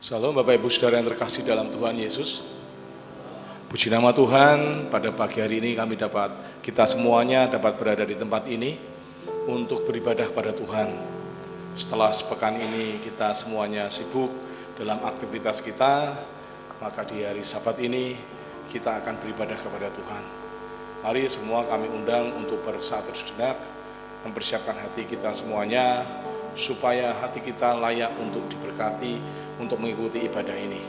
Shalom Bapak Ibu Saudara yang terkasih dalam Tuhan Yesus. Puji nama Tuhan, pada pagi hari ini kita semuanya dapat berada di tempat ini untuk beribadah pada Tuhan. Setelah sepekan ini kita semuanya sibuk dalam aktivitas kita, maka di hari Sabat ini kita akan beribadah kepada Tuhan. Mari semua kami undang untuk bersatu sejenak, mempersiapkan hati kita semuanya, supaya hati kita layak untuk diberkati, untuk mengikuti ibadah ini.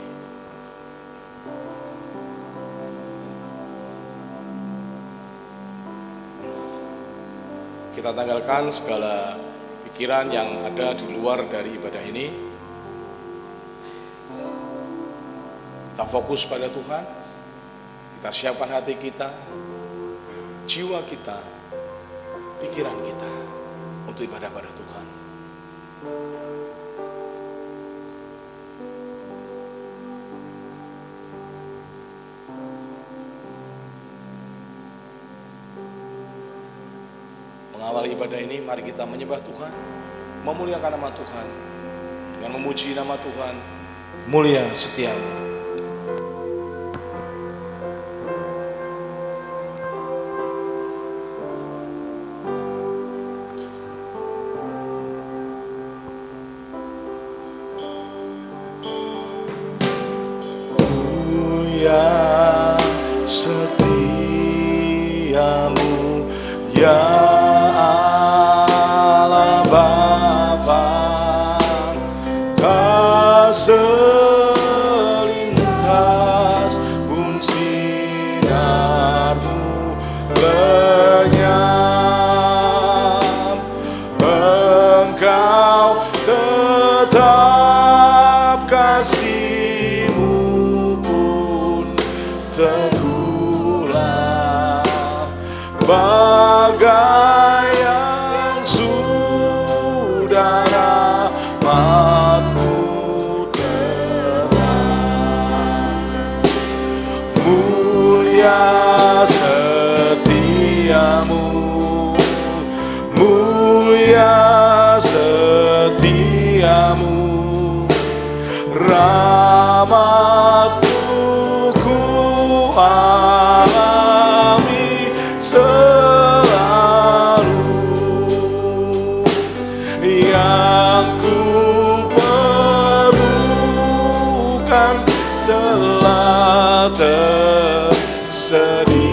Kita tanggalkan segala pikiran yang ada di luar dari ibadah ini. Kita fokus pada Tuhan. Kita siapkan hati kita, jiwa kita, pikiran kita untuk ibadah pada Tuhan. Mengawali ibadah ini, mari kita menyembah Tuhan, memuliakan nama Tuhan, dengan memuji nama Tuhan, mulia setiamu. Mulia setiamu, ya selintas pun sinarmu lenyap, Engkau tetap, kasih-Mu pun teguhlah, bagai yang sudah rahmat-Mu. Mulia setiamu, mulia setiamu, rahmat-Mu ku alami selalu, yang ku perlukan telah tersedia.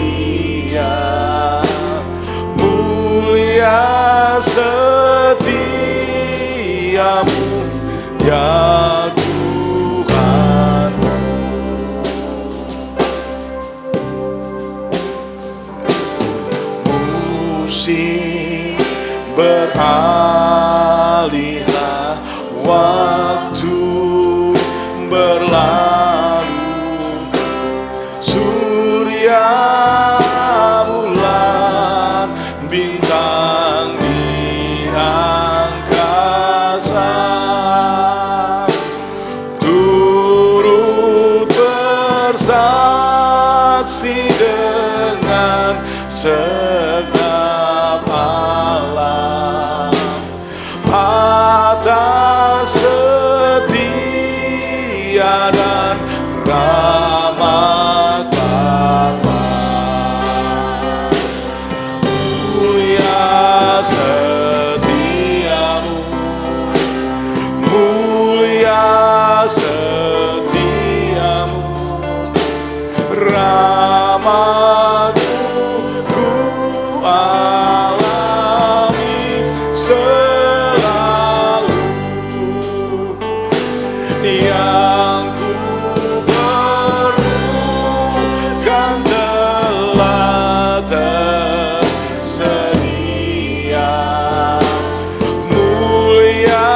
Mulia setiamu, ya Tuhanku. Musim beralihlah, waktu berlalu, surya, bulan, bintang di angkasa turut bersaksi dengan segenap alam atas setia dan rahmat Bapa. Mulia setiamu, mulia setiamu, rahmat-Mu ku alami selalu, yang ku perlukan telah tersedia. Mulia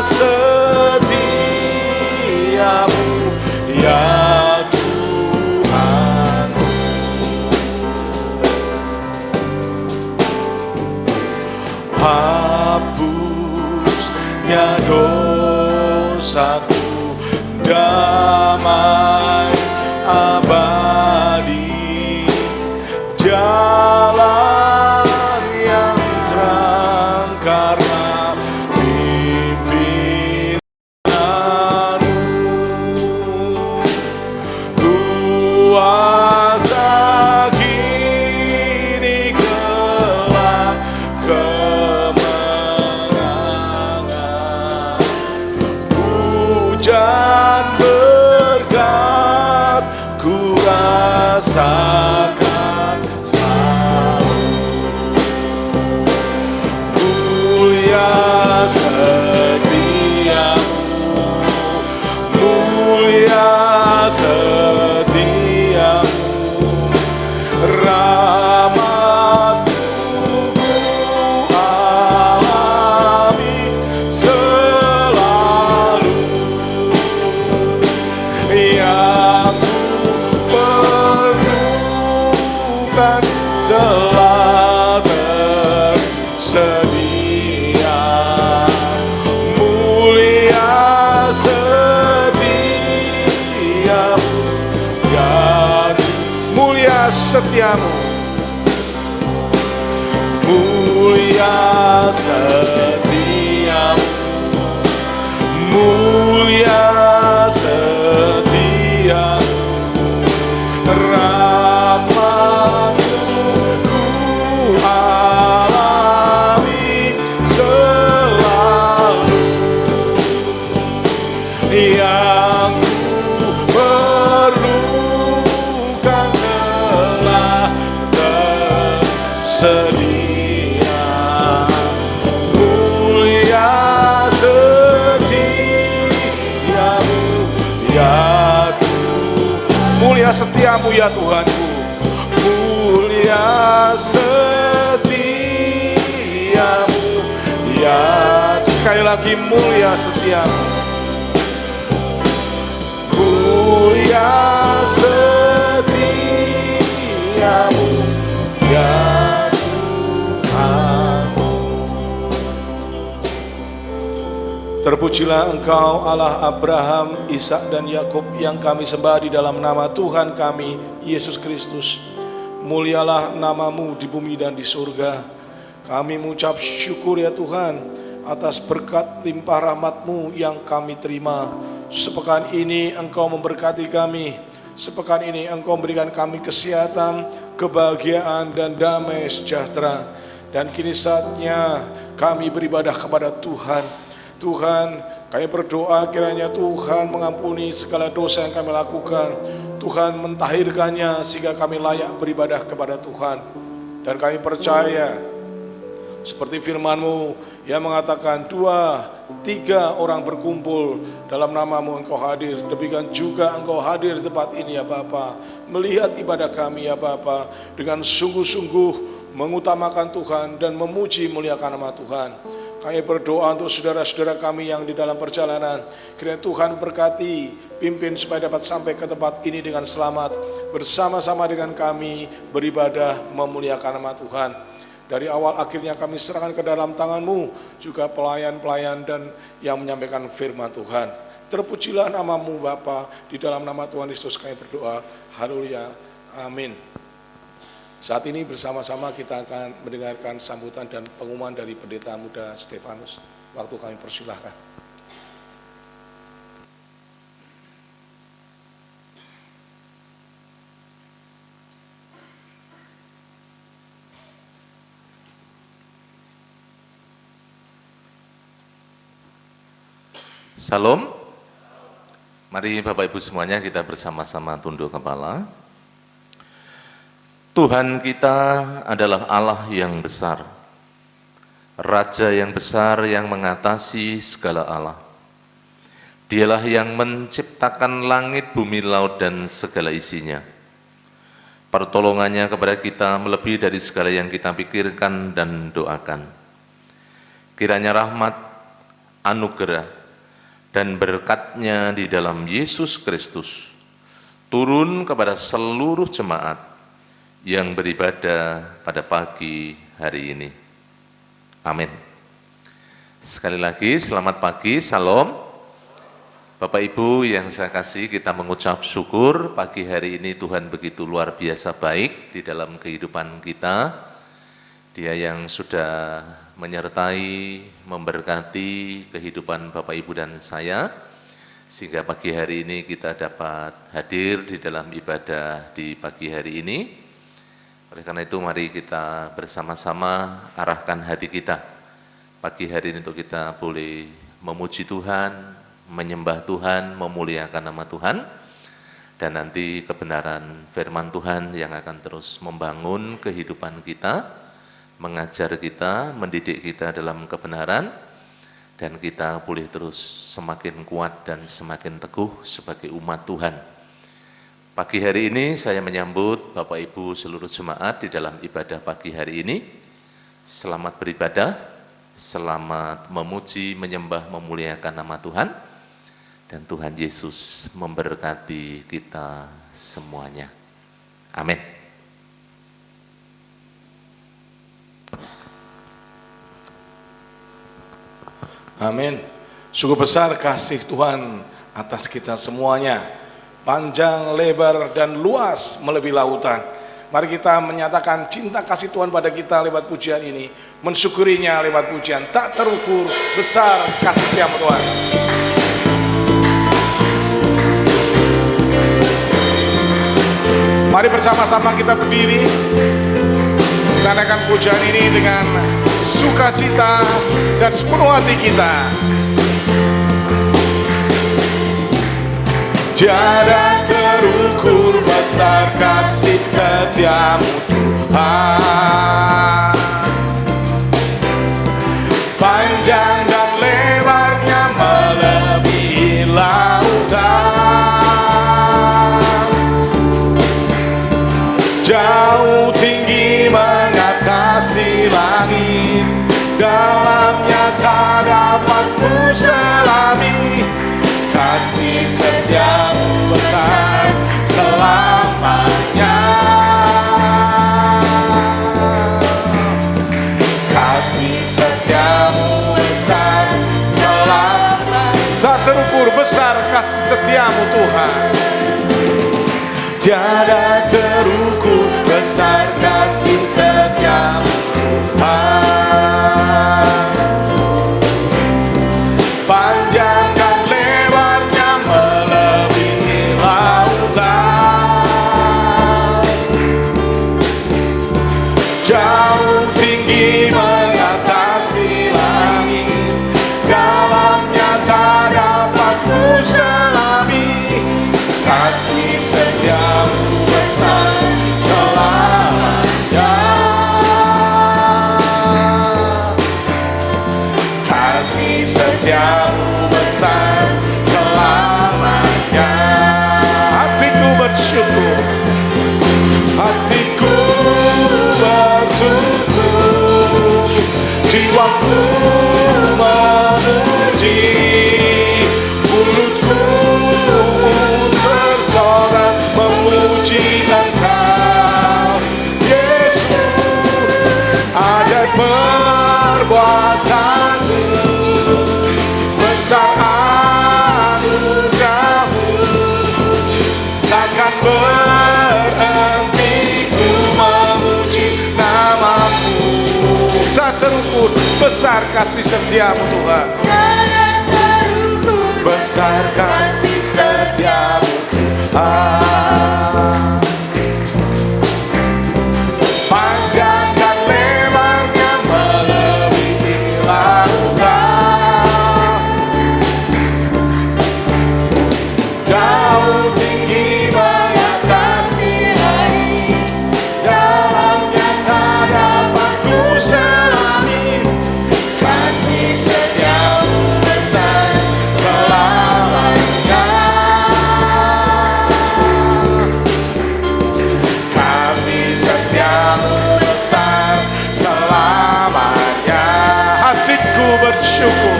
setiamu, ya Tuhan. Hapusnya dosaku, damai abadi, jalan yang terang karena pimpinanmu. telah tersedia. Mulia setiamu, ya mulia setiamu, mulia setiamu, mulia setiamu. Rahmat-Mu ku alami selalu, yang ku perlukan telah tersedia. Mulia setiamu, ya mulia setiamu ya Tuhanku, mulia setiamu, ya sekali lagi mulia setiamu, mulia setiamu ya Tuhanku. Terpujilah Engkau Allah Abraham, Ishak dan Yakub yang kami sembah di dalam nama Tuhan kami Yesus Kristus. Mulialah nama-Mu di bumi dan di surga. Kami mengucap syukur ya Tuhan atas berkat limpah rahmat-Mu yang kami terima. Sepekan ini Engkau memberkati kami. Sepekan ini Engkau memberikan kami kesehatan, kebahagiaan dan damai sejahtera. Dan kini saatnya kami beribadah kepada Tuhan. Tuhan, kami berdoa kiranya Tuhan mengampuni segala dosa yang kami lakukan. Tuhan mentahirkannya sehingga kami layak beribadah kepada Tuhan. Dan kami percaya seperti firman-Mu yang mengatakan 2-3 orang berkumpul dalam nama-Mu Engkau hadir. Demikian juga Engkau hadir di tempat ini ya Bapa. Melihat ibadah kami ya Bapa dengan sungguh-sungguh mengutamakan Tuhan dan memuji muliakan nama Tuhan. Kami berdoa untuk saudara-saudara kami yang di dalam perjalanan. Kiranya Tuhan berkati, pimpin supaya dapat sampai ke tempat ini dengan selamat. Bersama-sama dengan kami beribadah memuliakan nama Tuhan. Dari awal akhirnya kami serahkan ke dalam tangan-Mu, juga pelayan-pelayan dan yang menyampaikan firman Tuhan. Terpujilah nama-Mu Bapa, di dalam nama Tuhan Yesus kami berdoa. Haleluya, amin. Saat ini bersama-sama kita akan mendengarkan sambutan dan pengumuman dari Pendeta Muda Stefanus. Waktu kami persilahkan. Salam. Mari Bapak Ibu semuanya kita bersama-sama tunduk kepala. Tuhan kita adalah Allah yang besar, Raja yang besar yang mengatasi segala Allah. Dialah yang menciptakan langit, bumi, laut, dan segala isinya. Pertolongannya kepada kita melebihi dari segala yang kita pikirkan dan doakan. Kiranya rahmat, anugerah, dan berkat-Nya di dalam Yesus Kristus turun kepada seluruh jemaat yang beribadah pada pagi hari ini. Amin. Sekali lagi selamat pagi, salam. Bapak Ibu yang saya kasih, kita mengucap syukur pagi hari ini Tuhan begitu luar biasa baik di dalam kehidupan kita. Dia yang sudah menyertai, memberkati kehidupan Bapak Ibu dan saya, sehingga pagi hari ini kita dapat hadir di dalam ibadah di pagi hari ini. Oleh karena itu mari kita bersama-sama arahkan hati kita pagi hari ini untuk kita boleh memuji Tuhan, menyembah Tuhan, memuliakan nama Tuhan, dan nanti kebenaran firman Tuhan yang akan terus membangun kehidupan kita, mengajar kita, mendidik kita dalam kebenaran, dan kita boleh terus semakin kuat dan semakin teguh sebagai umat Tuhan. Pagi hari ini saya menyambut Bapak Ibu seluruh jemaat di dalam ibadah pagi hari ini. Selamat beribadah, selamat memuji, menyembah, memuliakan nama Tuhan. Dan Tuhan Yesus memberkati kita semuanya. Amin. Amin. Sungguh besar kasih Tuhan atas kita semuanya, panjang, lebar, dan luas melebihi lautan. Mari kita menyatakan cinta kasih Tuhan pada kita lewat pujian ini, mensyukurinya lewat pujian. Tak terukur besar kasih setiamu Tuhan. Mari bersama-sama kita berdiri, kita naikkan pujian ini dengan sukacita dan sepenuh hati kita. Tiada terukur besar kasih setiamu Tuhan, panjang dan lebarnya melebihi lautan, jauh tinggi mengatasi langit, dalamnya tak dapat ku selami. Kasih setiamu besar selamanya, kasih setiamu besar selamanya. Tak terukur besar kasih setiamu Tuhan, tiada terukur besar kasih setiamu Tuhan, panjang dan lebarnya melebihi lautan, jauh tinggi mengatasi langit, dalamnya tak dapat ku selami. Kasih setiamu besar selamanya, kasih setiamu besar selamanya. Hatiku bersyukur, hatiku bersyukur, jiwaku memuji, mulutku bersorak memuji Engkau Yesus. Ajaib perbuatanmu, besar anugerahmu, takkan berhenti ku memuji namamu. Tak terukur besar kasih setiamu Tuhan, besar kasih setiamu Tuhan, panjang dan lebarnya melebihi lautan, jauh tinggi mengatasi langit, dalamnya tak dapat ku selami. Kasih setiamu besar selamanya, kasih setiamu besar selamanya. Hatiku bersyukur,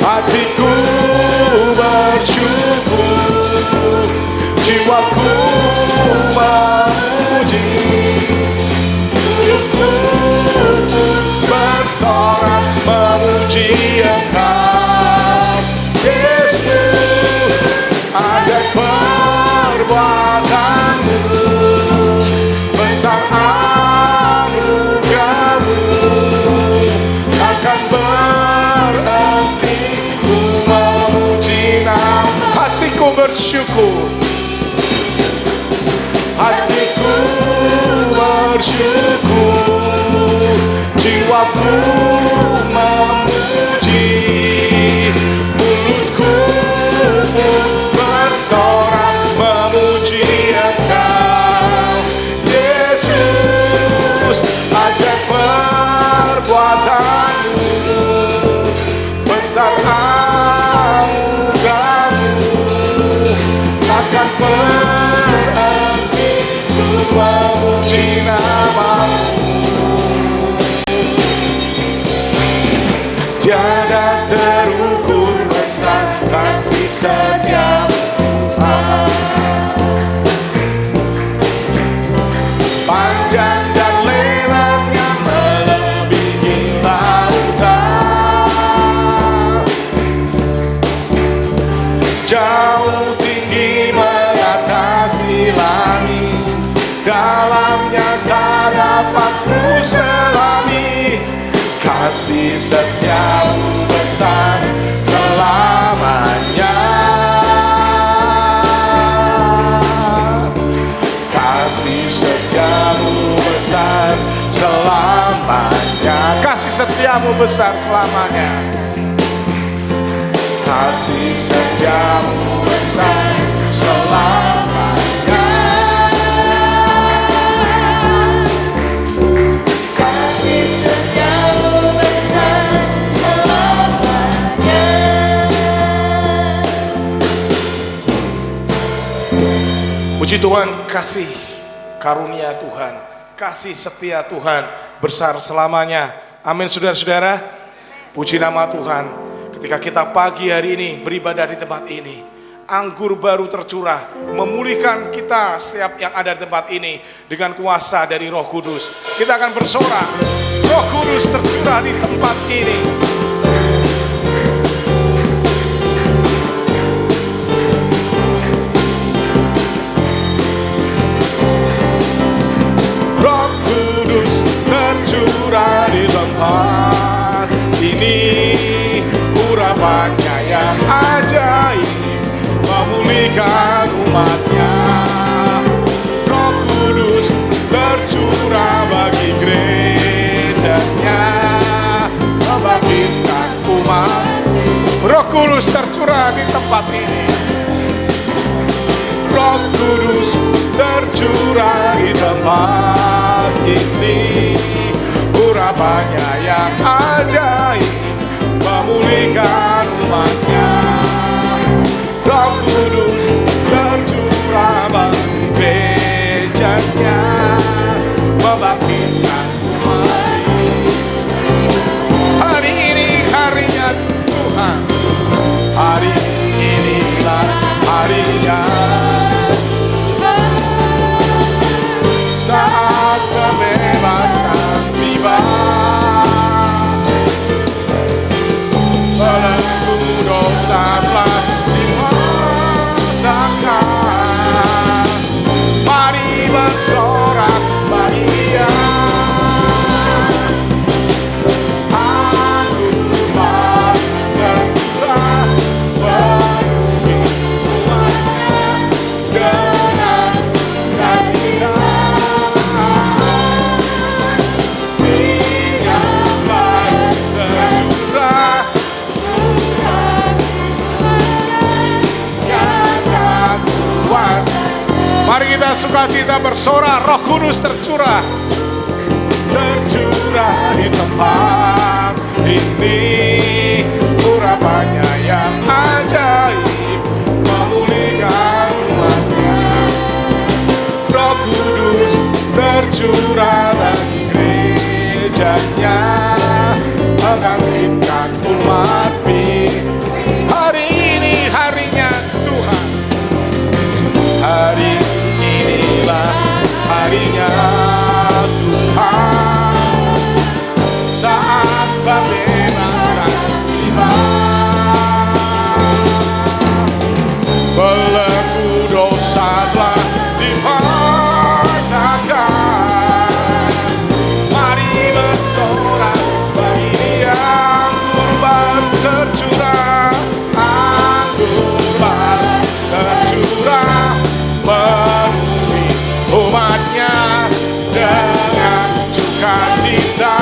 hatiku bersyukur, jiwaku memuji, mulutku bersorak memuji Engkau Yesus. Ajaib perbuatanmu, besar anugerahmu, takkan berhenti ku memuji namamu. Hatiku bersyukur, hatiku bersyukur, jiwaku memuji, mulutku pun bersorak memuji Engkau Yesus. Ajaib perbuatanmu, besar anugerahmu, takkan berhenti ku memuji namamu. Tiada terukur besar kasih setiamu Tuhan, panjang dan lebarnya melebihi lautan, dapat ku selami, kasih setiamu besar selamanya. Kasih setiamu besar selamanya. Kasih setiamu besar selamanya. Kasih setiamu besar selamanya. Kasih setiamu besar selamanya. Puji Tuhan, kasih karunia Tuhan, kasih setia Tuhan besar selamanya. Amin saudara-saudara. Puji nama Tuhan. Ketika kita pagi hari ini beribadah di tempat ini, anggur baru tercurah, memulihkan kita setiap yang ada di tempat ini dengan kuasa dari Roh Kudus. Kita akan bersorak, Roh Kudus tercurah di tempat ini. Roh Kudus tercurah di tempat ini, urapannya yang ajaib memulihkan umatnya. Roh Kudus tercurah bagi gerejanya, membangkitkan umat. Roh Kudus tercurah di tempat ini. Roh Kudus tercurah di tempat ini, urapannya yang ajaib memulihkan umatnya. Roh Kudus tercurah bagi gerejanya, membangkitkan umat. Hari ini harinya Tuhan, hari inilah harinya. Saat kebebasan tiba, belenggu dosa telah dipatahkan. Mari bersorak bahagia, anggur baru tercurah penuhi umatnya dengan sukacita. Minyak baru tercurah, mari kita sukacita bersorak, Roh Kudus tercurah, tercurah di tempat ini, urapannya yang ajaib memulihkan umatnya. Roh Kudus tercurah bagi gerejanya, membangkitkan umat-Nya. Hari ini harinya Tuhan, hari inilah harinya Tuhan. Saat kebebasan tiba, belenggu dosa telah dipatahkan. Mari bersorak bagi Dia, anggur baru tercurah, anggur baru tercurah memenuhi umatnya dengan sukacita.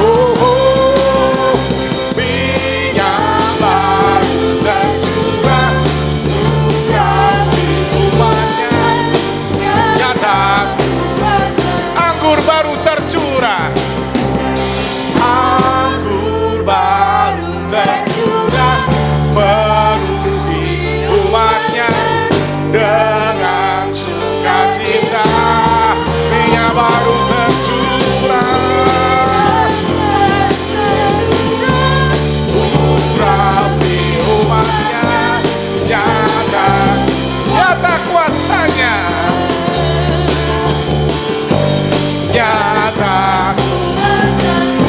Oh, oh, minyak baru tercurah, urapi umatnya nyata. Anggur baru tercurah, anggur baru tercurah, penuhi umatnya dengan sukacita. Minyak baru tercurah, urapi umatnya nyata, nyata kuasanya, nyata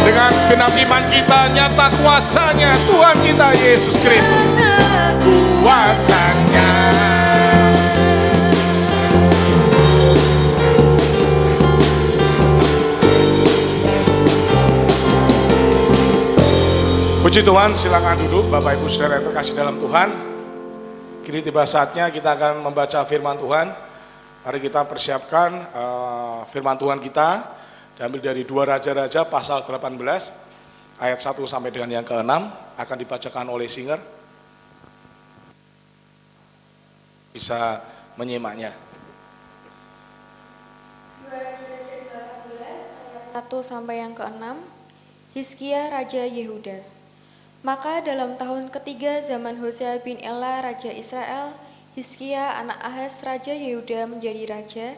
dengan segenap iman kita, nyata kuasanya Tuhan kita Yesus Kristus. Kuasanya Puji Tuhan, silakan duduk Bapak Ibu Saudara yang terkasih dalam Tuhan. Kini tiba saatnya kita akan membaca firman Tuhan. Mari kita persiapkan firman Tuhan kita diambil dari 2 Raja-Raja pasal 18 ayat 1 sampai dengan yang ke-6 akan dibacakan oleh singer. Bisa menyimaknya. 2 Raja-Raja 18 ayat 1 sampai yang ke-6. Hizkia Raja Yehuda. Maka dalam tahun ketiga zaman Hosea bin Ela Raja Israel, Hizkia anak Ahaz Raja Yehuda menjadi raja.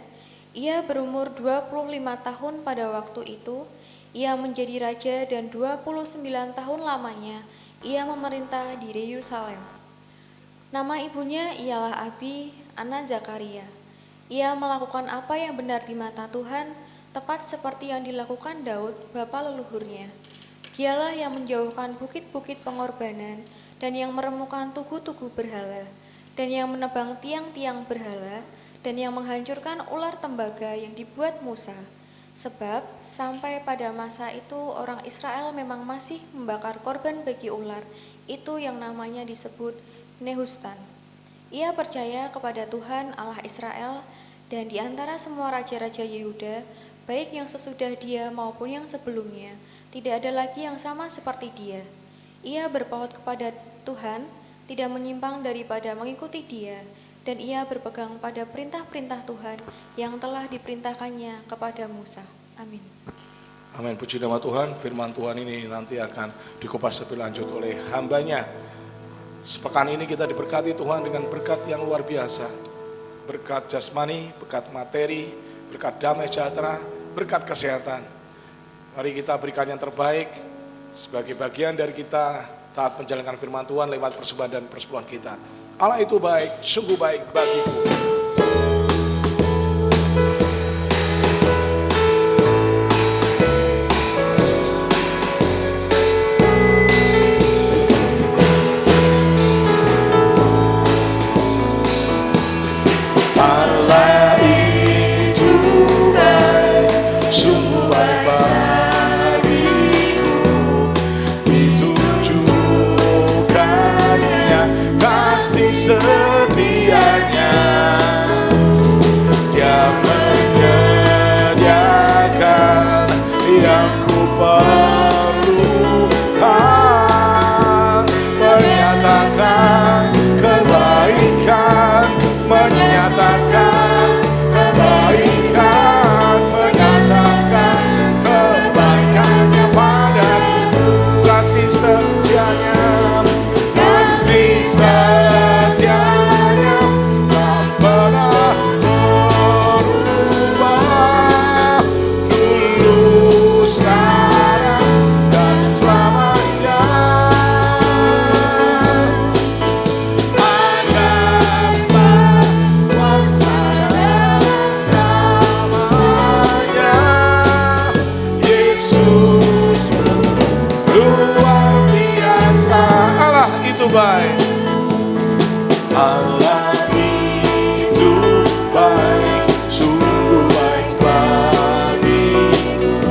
Ia berumur 25 tahun pada waktu itu. Ia menjadi raja dan 29 tahun lamanya ia memerintah di Yerusalem. Nama ibunya ialah Abi, anak Zakaria. Ia melakukan apa yang benar di mata Tuhan, tepat seperti yang dilakukan Daud, bapa leluhurnya. Dialah yang menjauhkan bukit-bukit pengorbanan dan yang meremukan tugu-tugu berhala dan yang menebang tiang-tiang berhala dan yang menghancurkan ular tembaga yang dibuat Musa. Sebab sampai pada masa itu orang Israel memang masih membakar korban bagi ular, itu yang namanya disebut Nehustan. Ia percaya kepada Tuhan Allah Israel, dan di antara semua raja-raja Yehuda, baik yang sesudah dia maupun yang sebelumnya, tidak ada lagi yang sama seperti dia. Ia berpaut kepada Tuhan, tidak menyimpang daripada mengikuti dia, dan ia berpegang pada perintah-perintah Tuhan yang telah diperintahkannya kepada Musa. Amin. Amin. Puji nama Tuhan. Firman Tuhan ini nanti akan dikupas lebih lanjut oleh hambanya. Sepekan ini kita diberkati Tuhan dengan berkat yang luar biasa. Berkat jasmani, berkat materi, berkat damai sejahtera, berkat kesehatan. Mari kita berikan yang terbaik sebagai bagian dari kita saat menjalankan firman Tuhan lewat persembahan dan persepuluhan kita. Allah itu baik, sungguh baik bagiku. Allah itu baik, sungguh baik bagiku, ditujukannya kasih setianya. Dia menyediakan yang ku perlukan, menyatakan kebaikan, menyatakan kebaikan, menyatakan kebaikannya padaku, kasih setianya, kasih setianya tak pernah berubah, dulu, sekarang, dan selamanya. Ajarlah kuasa dalam namanya, Yesus luar biasa. Allah itu baik, Allah itu baik, sungguh baik bagiku,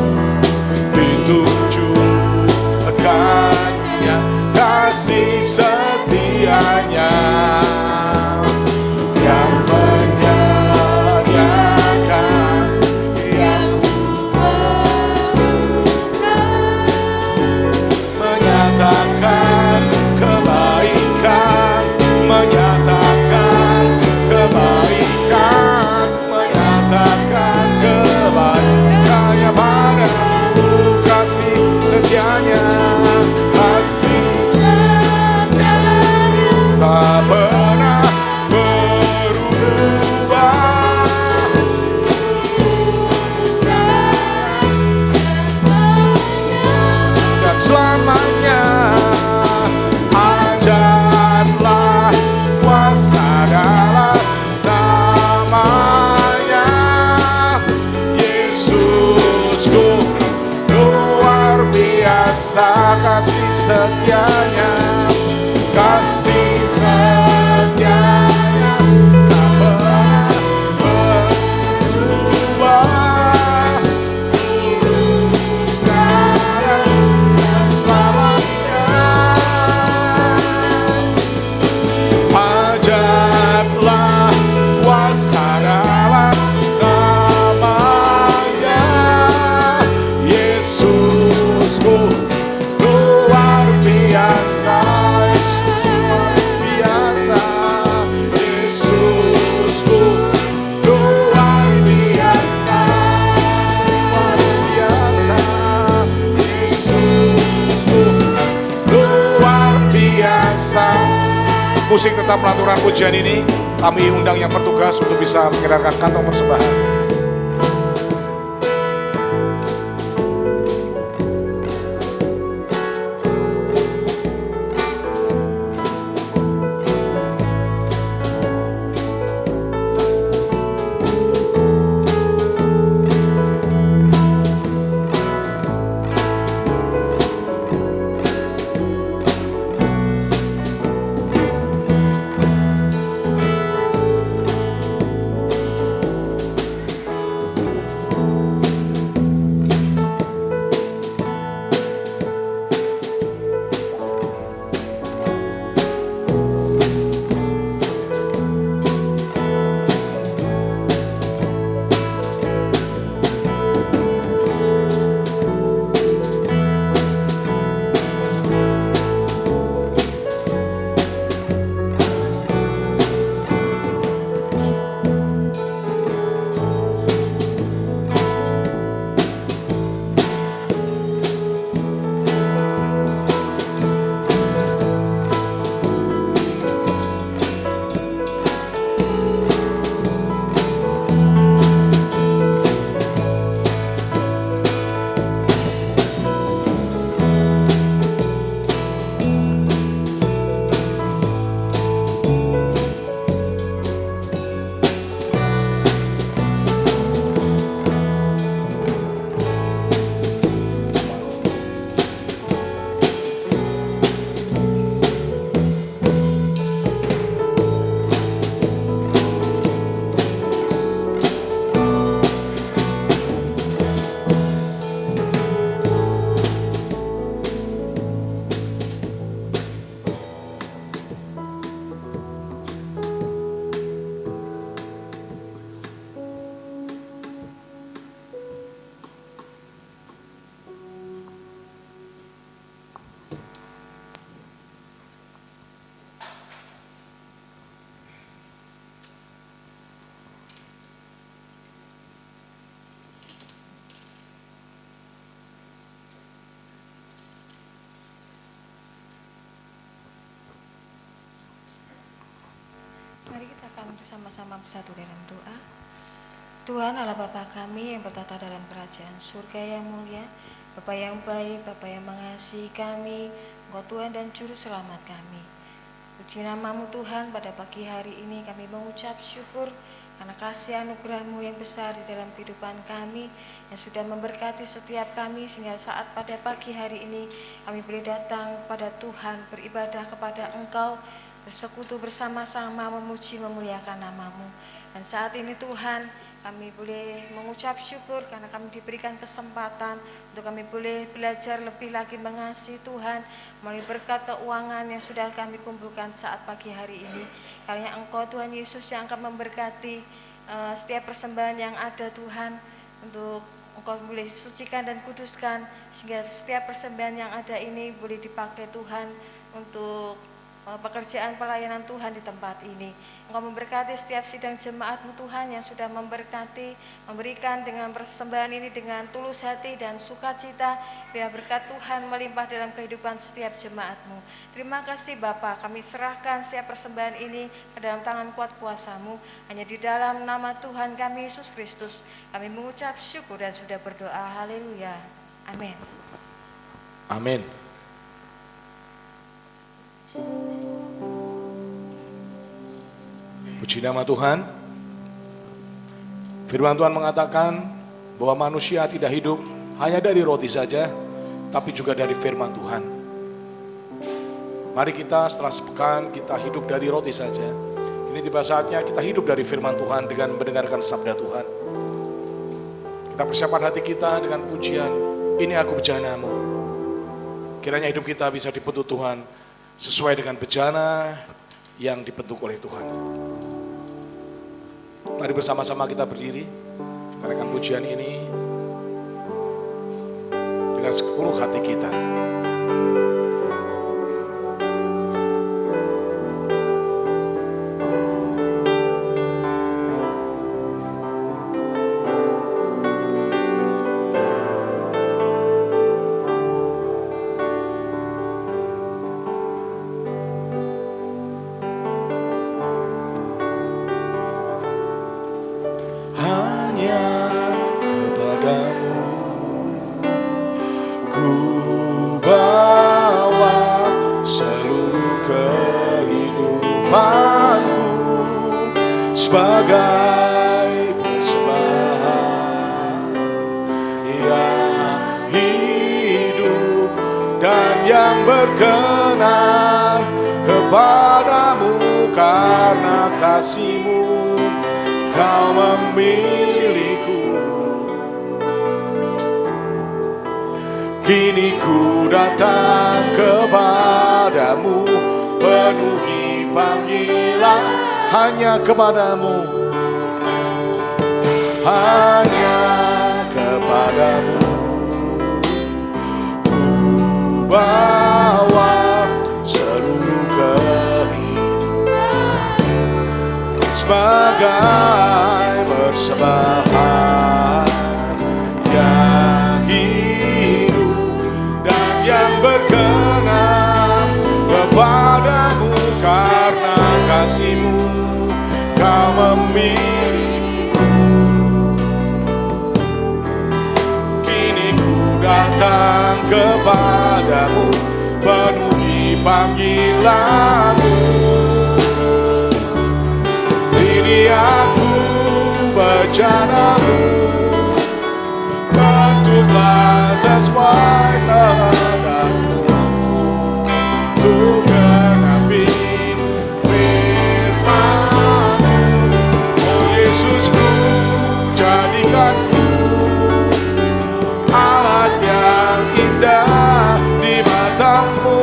ditujukannya kasih setianya, yang menyediakan yang menyatakan kebaikan, menyatakan kebaikan, menyatakan kebaikannya padaku, kasih setianya, kasih tak pernah berubah, dan selamanya. Ajarlah kuasa dalam namanya, Yesusku luar biasa kasih setianya, kasih setianya tak pernah berubah, dulu, sekarang, dan selamanya. musik tetap melanturkan pujian ini. Kami undang yang bertugas untuk bisa mengedarkan kantong persembahan. Mari kita akan bersama-sama bersatu dalam doa. Tuhan Allah Bapa kami yang bertata dalam kerajaan surga yang mulia, Bapa yang baik, Bapa yang mengasihi kami, Engkau Tuhan dan Juru Selamat kami. Puji nama-Mu Tuhan, pada pagi hari ini kami mengucap syukur karena kasih anugerah-Mu yang besar di dalam kehidupan kami yang sudah memberkati setiap kami sehingga saat pada pagi hari ini kami boleh datang kepada Tuhan, beribadah kepada Engkau, bersekutu bersama-sama memuji memuliakan nama-Mu. Dan saat ini Tuhan, kami boleh mengucap syukur karena kami diberikan kesempatan untuk kami boleh belajar lebih lagi mengasihi Tuhan melalui berkat keuangan yang sudah kami kumpulkan saat pagi hari ini. Karena Engkau Tuhan Yesus yang akan memberkati setiap persembahan yang ada Tuhan, untuk Engkau boleh sucikan dan kuduskan sehingga setiap persembahan yang ada ini boleh dipakai Tuhan untuk pekerjaan pelayanan Tuhan di tempat ini. Engkau memberkati setiap sidang jemaat-Mu Tuhan yang sudah memberkati, memberikan dengan persembahan ini dengan tulus hati dan sukacita. Biar berkat Tuhan melimpah dalam kehidupan setiap jemaat-Mu. Terima kasih Bapa, kami serahkan setiap persembahan ini ke dalam tangan kuat kuasa-Mu. Hanya di dalam nama Tuhan kami Yesus Kristus kami mengucap syukur dan sudah berdoa. Haleluya. Amin. Amin. Puji nama Tuhan. Firman Tuhan mengatakan bahwa manusia tidak hidup hanya dari roti saja, tapi juga dari firman Tuhan. Mari kita setelah sepekan kita hidup dari roti saja. Ini tiba saatnya kita hidup dari firman Tuhan dengan mendengarkan sabda Tuhan. Kita persiapkan hati kita dengan pujian, ini aku bejanamu. Kiranya hidup kita bisa dibentuk Tuhan sesuai dengan bejana yang dibentuk oleh Tuhan. Mari bersama-sama kita berdiri, kita akan pujian ini dengan seluruh hati kita. dan yang berkenan kepadamu. Karena kasih-Mu Kau memilihku. Kini ku datang kepadamu, penuhi panggilan hanya kepadamu, hanya kepadamu. Ku bawa seluruh kehidupan sebagai persembahan yang hidup dan yang berkenan kepadamu. Karena kasih-Mu Kau memilih. Kini ku datang kepadamu, penuhi panggilan-Mu. Ini aku bejana-Mu, bentuklah sesuai kehendak-Mu. Untuk genapi firman-Mu, oh Yesusku, jadikanku alat yang indah di mata-Mu,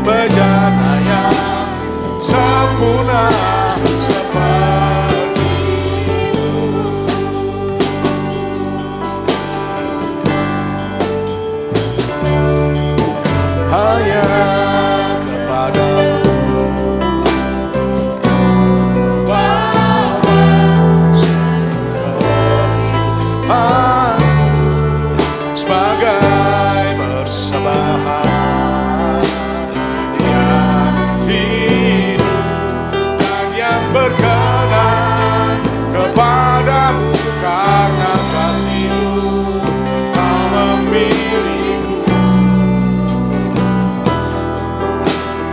bejana yang sempurna seperti-Mu. Hanya kepadamu bawa seluruh kehidupanku sebagai persembahan yang hidup dan yang berkenan kepadamu. Karena kasih-Mu Kau memilihku.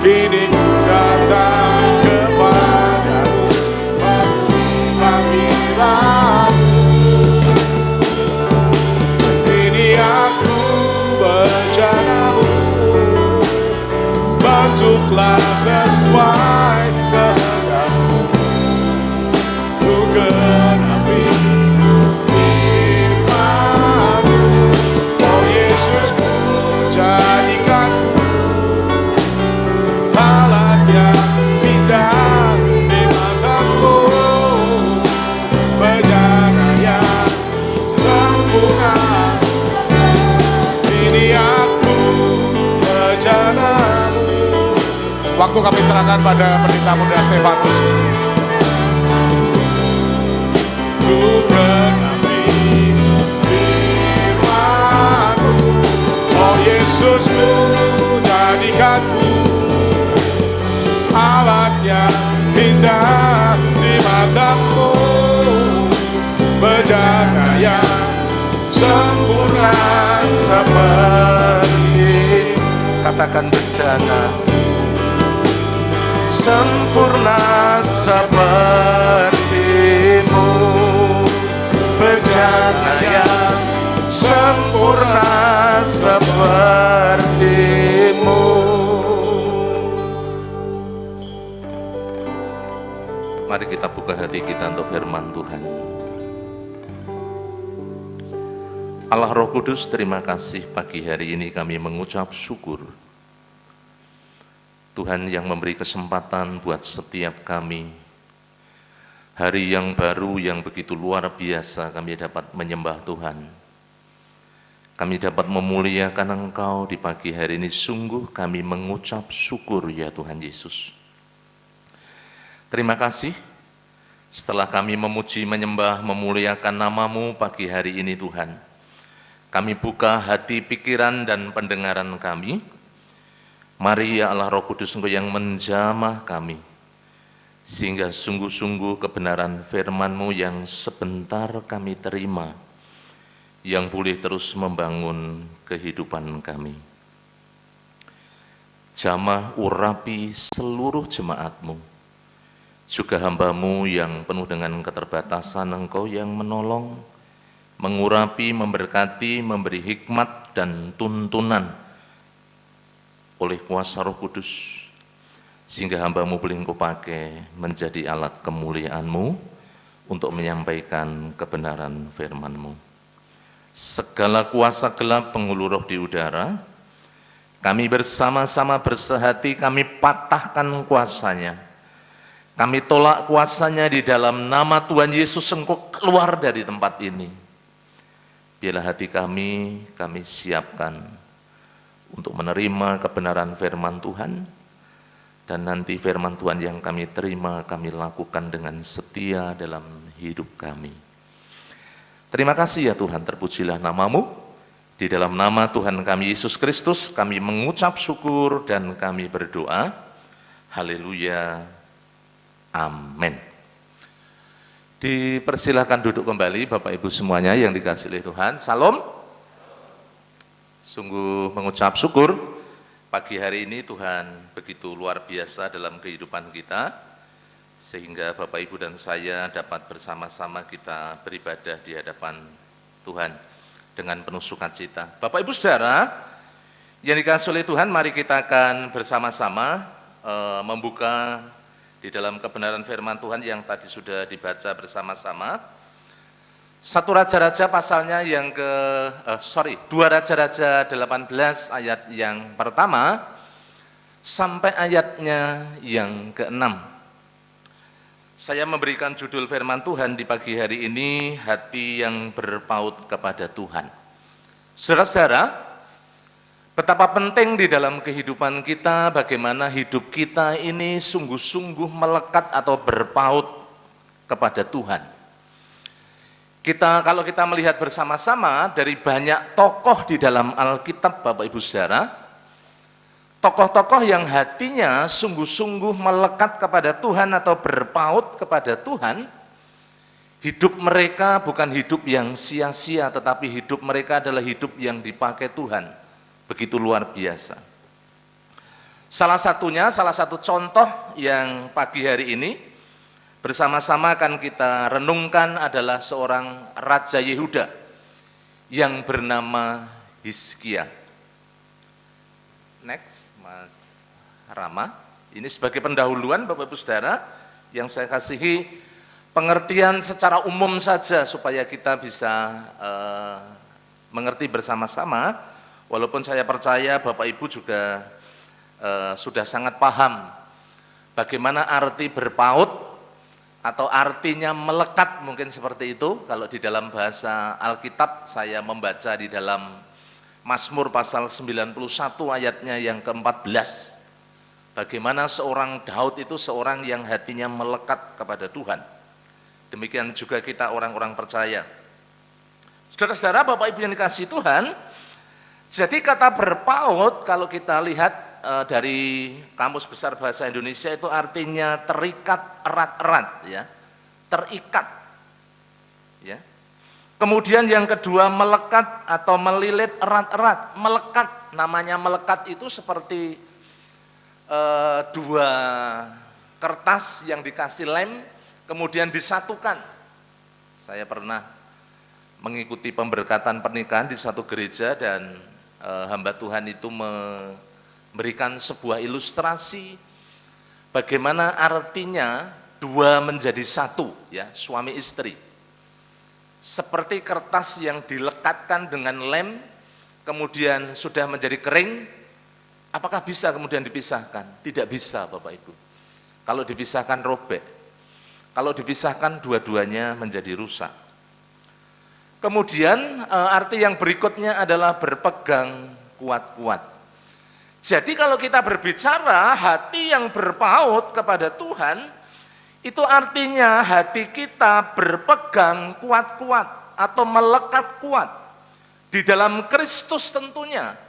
Kini ku datang kepadamu, penuhi panggilan-Mu. Ini aku bejana-Mu, bentuklah sesuai kehendak-Mu. Ku genapi firman-Mu, oh Yesusku, jadikanku alat yang indah di mata-Mu, bejana yang sempurna. Ini aku bejana-Mu. Waktu kami serahkan pada pendeta muda Stefanus. Ku genapi firman-Mu, oh Yesusku, jadikanku alat yang indah di mata-Mu, bejana yang sempurna seperti. Katakan bejana sempurna seperti-Mu, bejana yang sempurna seperti-Mu. Mari kita buka hati kita untuk firman Tuhan. Allah Roh Kudus, terima kasih pagi hari ini kami mengucap syukur. Tuhan yang memberi kesempatan buat setiap kami. Hari yang baru yang begitu luar biasa kami dapat menyembah Tuhan. Kami dapat memuliakan Engkau di pagi hari ini. Sungguh kami mengucap syukur ya Tuhan Yesus. Terima kasih. Setelah kami memuji, menyembah, memuliakan nama-Mu pagi hari ini Tuhan. Kami buka hati, pikiran, dan pendengaran kami. Mari ya Allah Roh Kudus Engkau yang menjamah kami. Sehingga sungguh-sungguh kebenaran firman-Mu yang sebentar kami terima, yang boleh terus membangun kehidupan kami. Jamah urapi seluruh jemaat-Mu, juga hamba-Mu yang penuh dengan keterbatasan, Engkau yang menolong, mengurapi, memberkati, memberi hikmat dan tuntunan oleh kuasa Roh Kudus, sehingga hamba-Mu boleh Engkau pakai menjadi alat kemuliaan-Mu untuk menyampaikan kebenaran firman-Mu. Segala kuasa gelap penghulu roh di udara, kami bersama-sama bersehati, kami patahkan kuasanya. Kami tolak kuasanya di dalam nama Tuhan Yesus. Engkau keluar dari tempat ini. Biarlah hati kami siapkan untuk menerima kebenaran firman Tuhan, dan nanti firman Tuhan yang kami terima, kami lakukan dengan setia dalam hidup kami. Terima kasih ya Tuhan, terpujilah nama-Mu. Di dalam nama Tuhan kami Yesus Kristus, kami mengucap syukur dan kami berdoa. Haleluya. Amin. Dipersilahkan duduk kembali Bapak Ibu semuanya yang dikasihi oleh Tuhan. Salam. Sungguh mengucap syukur pagi hari ini Tuhan begitu luar biasa dalam kehidupan kita, sehingga Bapak Ibu dan saya dapat bersama-sama kita beribadah di hadapan Tuhan dengan penuh sukacita. Bapak Ibu Saudara yang dikasihi oleh Tuhan, mari kita akan bersama-sama membuka di dalam kebenaran firman Tuhan yang tadi sudah dibaca bersama-sama. 1 Raja-Raja pasalnya yang Dua Raja-Raja 18 ayat yang pertama sampai ayatnya yang ke-6. Saya memberikan judul firman Tuhan di pagi hari ini, hati yang berpaut kepada Tuhan. Saudara-saudara, betapa penting di dalam kehidupan kita, bagaimana hidup kita ini sungguh-sungguh melekat atau berpaut kepada Tuhan. Kalau kita melihat bersama-sama dari banyak tokoh di dalam Alkitab, Bapak Ibu Saudara, tokoh-tokoh yang hatinya sungguh-sungguh melekat kepada Tuhan atau berpaut kepada Tuhan, hidup mereka bukan hidup yang sia-sia, tetapi hidup mereka adalah hidup yang dipakai Tuhan. Begitu luar biasa. Salah satu contoh yang pagi hari ini bersama-sama akan kita renungkan adalah seorang Raja Yehuda yang bernama Hizkia. Next, Mas Rama. Ini sebagai pendahuluan Bapak Ibu Saudara yang saya kasihi, pengertian secara umum saja supaya kita bisa mengerti bersama-sama. Walaupun saya percaya Bapak Ibu juga sudah sangat paham bagaimana arti berpaut atau artinya melekat, mungkin seperti itu. Kalau di dalam bahasa Alkitab saya membaca di dalam Mazmur pasal 91 ayatnya yang ke-14. Bagaimana seorang Daud itu seorang yang hatinya melekat kepada Tuhan. Demikian juga kita orang-orang percaya. Saudara-saudara, Bapak Ibu yang dikasihi Tuhan, jadi kata berpaut kalau kita lihat dari Kamus Besar Bahasa Indonesia itu artinya terikat erat-erat, ya, terikat, ya. Kemudian yang kedua melekat atau melilit erat-erat. Melekat, namanya melekat itu seperti dua kertas yang dikasih lem kemudian disatukan. Saya pernah mengikuti pemberkatan pernikahan di satu gereja dan hamba Tuhan itu memberikan sebuah ilustrasi bagaimana artinya dua menjadi satu, ya, suami istri. Seperti kertas yang dilekatkan dengan lem, kemudian sudah menjadi kering, apakah bisa kemudian dipisahkan? Tidak bisa, Bapak Ibu. Kalau dipisahkan robek, kalau dipisahkan dua-duanya menjadi rusak. Kemudian arti yang berikutnya adalah berpegang kuat-kuat. Jadi kalau kita berbicara hati yang berpaut kepada Tuhan, itu artinya hati kita berpegang kuat-kuat atau melekat kuat di dalam Kristus tentunya,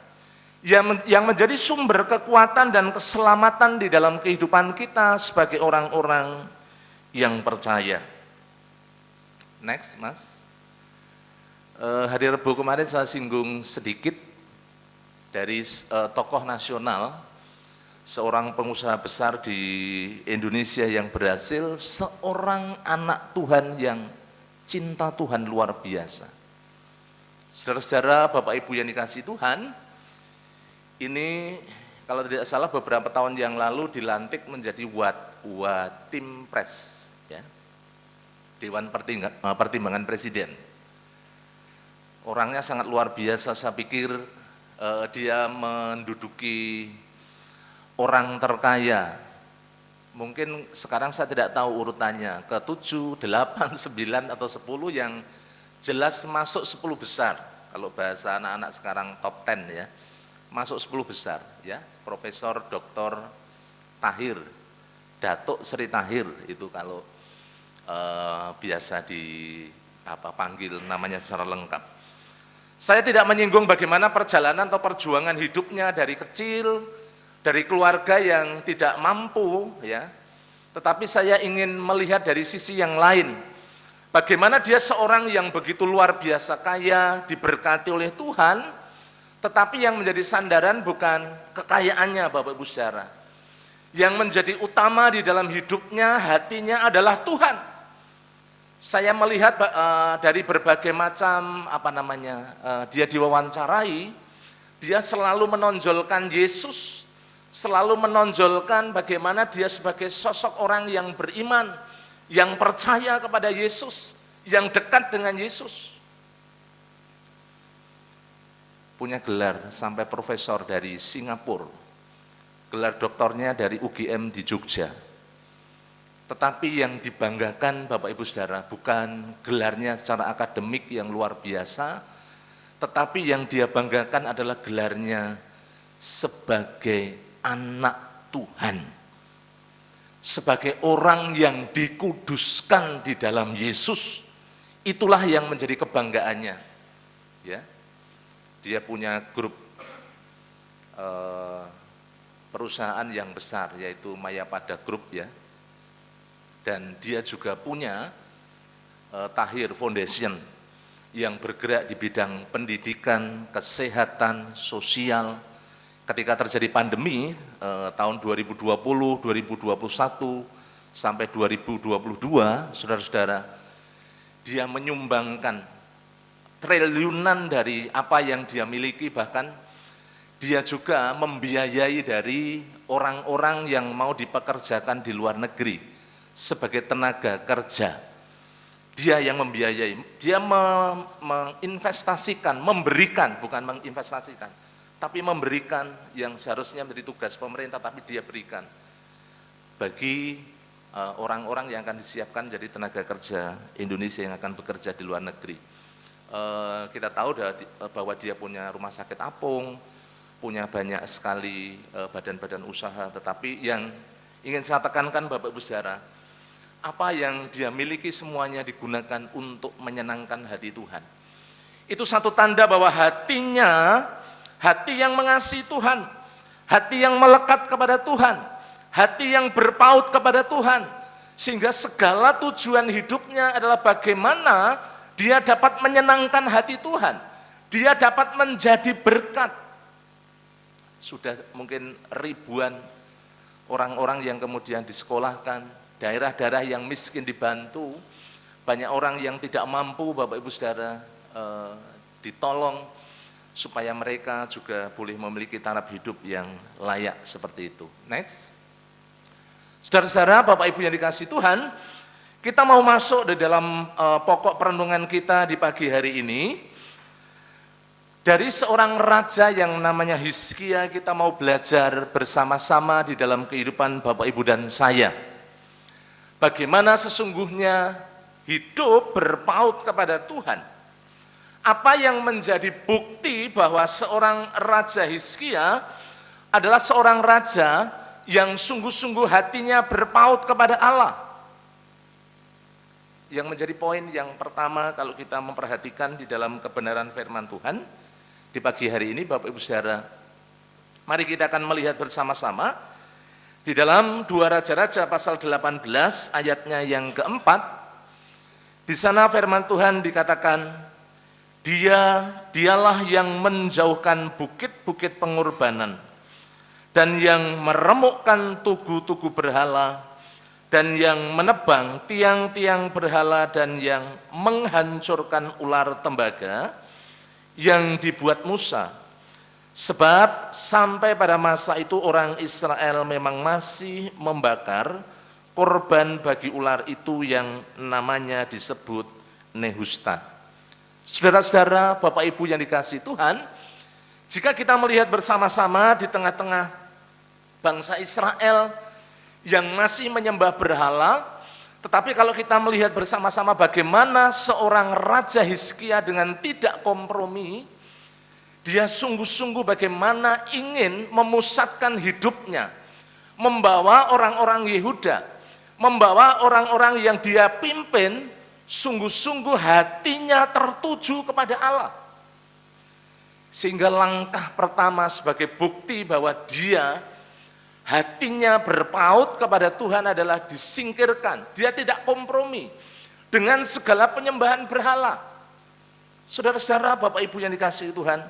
yang menjadi sumber kekuatan dan keselamatan di dalam kehidupan kita sebagai orang-orang yang percaya. Next, Mas. Hari Rabu kemarin saya singgung sedikit dari tokoh nasional, seorang pengusaha besar di Indonesia yang berhasil, seorang anak Tuhan yang cinta Tuhan luar biasa. Saudara-saudara, Bapak Ibu yang dikasihi Tuhan, ini kalau tidak salah beberapa tahun yang lalu dilantik menjadi Watim Pres, ya, Dewan Pertimbangan Presiden. Orangnya sangat luar biasa, saya pikir dia menduduki orang terkaya. Mungkin sekarang saya tidak tahu urutannya, ke-7, 8, 9, atau 10 yang jelas masuk 10 besar. Kalau bahasa anak-anak sekarang top 10 ya, masuk 10 besar ya. Profesor Dr. Tahir, Datuk Sri Tahir itu kalau biasa panggil namanya secara lengkap. Saya tidak menyinggung bagaimana perjalanan atau perjuangan hidupnya dari kecil, dari keluarga yang tidak mampu ya. Tetapi saya ingin melihat dari sisi yang lain. Bagaimana dia seorang yang begitu luar biasa kaya, diberkati oleh Tuhan, tetapi yang menjadi sandaran bukan kekayaannya Bapak Ibu Saudara. Yang menjadi utama di dalam hidupnya, hatinya adalah Tuhan. Saya melihat dari berbagai macam dia diwawancarai, dia selalu menonjolkan Yesus, selalu menonjolkan bagaimana dia sebagai sosok orang yang beriman, yang percaya kepada Yesus, yang dekat dengan Yesus. Punya gelar sampai profesor dari Singapura, gelar doktornya dari UGM di Jogja. Tetapi yang dibanggakan Bapak Ibu Saudara bukan gelarnya secara akademik yang luar biasa, tetapi yang dia banggakan adalah gelarnya sebagai anak Tuhan. Sebagai orang yang dikuduskan di dalam Yesus, itulah yang menjadi kebanggaannya. Ya, dia punya grup perusahaan yang besar, yaitu Mayapada Group ya. Dan dia juga punya Tahir Foundation yang bergerak di bidang pendidikan, kesehatan, sosial. Ketika terjadi pandemi tahun 2020, 2021 sampai 2022, saudara-saudara, dia menyumbangkan triliunan dari apa yang dia miliki, bahkan dia juga membiayai dari orang-orang yang mau dipekerjakan di luar negeri sebagai tenaga kerja. Dia yang membiayai, dia menginvestasikan, memberikan, bukan menginvestasikan, tapi memberikan yang seharusnya menjadi tugas pemerintah, tapi dia berikan bagi orang-orang yang akan disiapkan jadi tenaga kerja Indonesia yang akan bekerja di luar negeri. Kita tahu bahwa dia punya rumah sakit apung, punya banyak sekali badan-badan usaha, tetapi yang ingin saya tekankan Bapak Ibu Saudara, apa yang dia miliki semuanya digunakan untuk menyenangkan hati Tuhan. Itu satu tanda bahwa hatinya, hati yang mengasihi Tuhan, hati yang melekat kepada Tuhan, hati yang berpaut kepada Tuhan, sehingga segala tujuan hidupnya adalah bagaimana dia dapat menyenangkan hati Tuhan, dia dapat menjadi berkat. Sudah mungkin ribuan orang-orang yang kemudian disekolahkan, daerah-daerah yang miskin dibantu, banyak orang yang tidak mampu Bapak Ibu Saudara ditolong, supaya mereka juga boleh memiliki taraf hidup yang layak seperti itu. Next. Saudara-saudara, Bapak Ibu yang dikasihi Tuhan, kita mau masuk di dalam pokok perenungan kita di pagi hari ini. Dari seorang raja yang namanya Hizkia, kita mau belajar bersama-sama di dalam kehidupan Bapak Ibu dan saya. Bagaimana sesungguhnya hidup berpaut kepada Tuhan. Apa yang menjadi bukti bahwa seorang Raja Hizkia adalah seorang raja yang sungguh-sungguh hatinya berpaut kepada Allah. Yang menjadi poin yang pertama kalau kita memperhatikan di dalam kebenaran firman Tuhan di pagi hari ini Bapak Ibu Saudara, mari kita akan melihat bersama-sama di dalam 2 Raja-Raja pasal 18 ayatnya yang keempat. Di sana firman Tuhan dikatakan, Dialah yang menjauhkan bukit-bukit pengorbanan dan yang meremukkan tugu-tugu berhala dan yang menebang tiang-tiang berhala dan yang menghancurkan ular tembaga. yang dibuat Musa. Sebab sampai pada masa itu orang Israel memang masih membakar korban bagi ular itu yang namanya disebut Nehustan. Saudara-saudara, Bapak Ibu yang dikasihi Tuhan, jika kita melihat bersama-sama di tengah-tengah bangsa Israel yang masih menyembah berhala, tetapi kalau kita melihat bersama-sama bagaimana seorang Raja Hizkia dengan tidak kompromi, dia sungguh-sungguh bagaimana ingin memusatkan hidupnya, membawa orang-orang Yehuda, membawa orang-orang yang dia pimpin, sungguh-sungguh hatinya tertuju kepada Allah. Sehingga langkah pertama sebagai bukti bahwa dia hatinya berpaut kepada Tuhan adalah disingkirkan. Dia tidak kompromi dengan segala penyembahan berhala. Saudara-saudara, Bapak Ibu yang dikasihi Tuhan,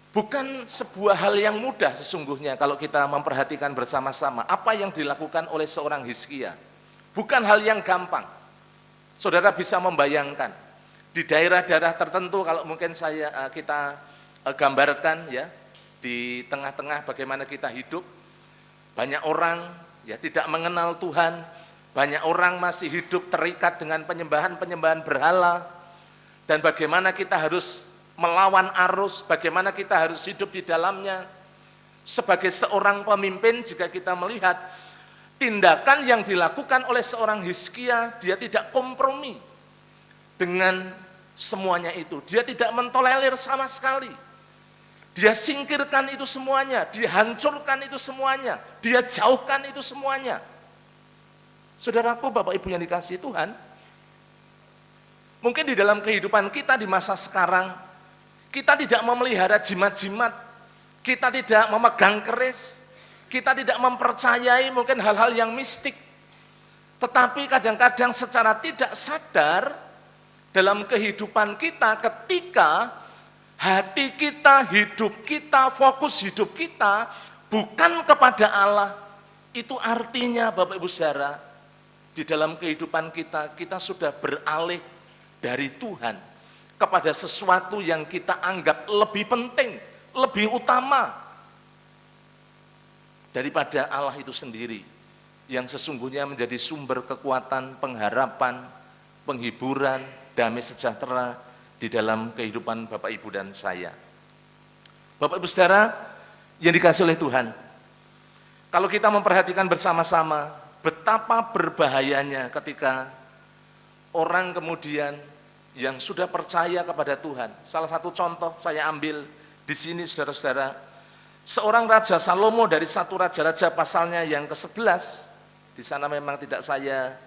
bukan sebuah hal yang mudah sesungguhnya kalau kita memperhatikan bersama-sama apa yang dilakukan oleh seorang Hizkia. Bukan hal yang gampang. Saudara bisa membayangkan di daerah-daerah tertentu, kalau mungkin kita gambarkan ya, di tengah-tengah bagaimana kita hidup, banyak orang ya tidak mengenal Tuhan, banyak orang masih hidup terikat dengan penyembahan-penyembahan berhala, dan bagaimana kita harus melawan arus, bagaimana kita harus hidup di dalamnya. Sebagai seorang pemimpin, jika kita melihat tindakan yang dilakukan oleh seorang Hizkia, dia tidak kompromi dengan semuanya itu. Dia tidak mentolerir sama sekali. Dia singkirkan itu semuanya, dia hancurkan itu semuanya, dia jauhkan itu semuanya. Saudaraku, Bapak Ibu yang dikasihi Tuhan, mungkin di dalam kehidupan kita di masa sekarang, kita tidak memelihara jimat-jimat, kita tidak memegang keris, kita tidak mempercayai mungkin hal-hal yang mistik. Tetapi kadang-kadang secara tidak sadar dalam kehidupan kita, ketika hati kita, hidup kita, fokus hidup kita bukan kepada Allah, itu artinya Bapak Ibu Saudara, di dalam kehidupan kita, kita sudah beralih dari Tuhan kepada sesuatu yang kita anggap lebih penting, lebih utama daripada Allah itu sendiri, yang sesungguhnya menjadi sumber kekuatan, pengharapan, penghiburan, damai sejahtera di dalam kehidupan Bapak Ibu dan saya. Bapak Ibu Saudara yang dikasihi oleh Tuhan, kalau kita memperhatikan bersama-sama betapa berbahayanya ketika orang kemudian yang sudah percaya kepada Tuhan. Salah satu contoh saya ambil di sini, saudara-saudara, seorang Raja Salomo dari 1 Raja-Raja pasalnya yang ke-11. Di sana memang tidak saya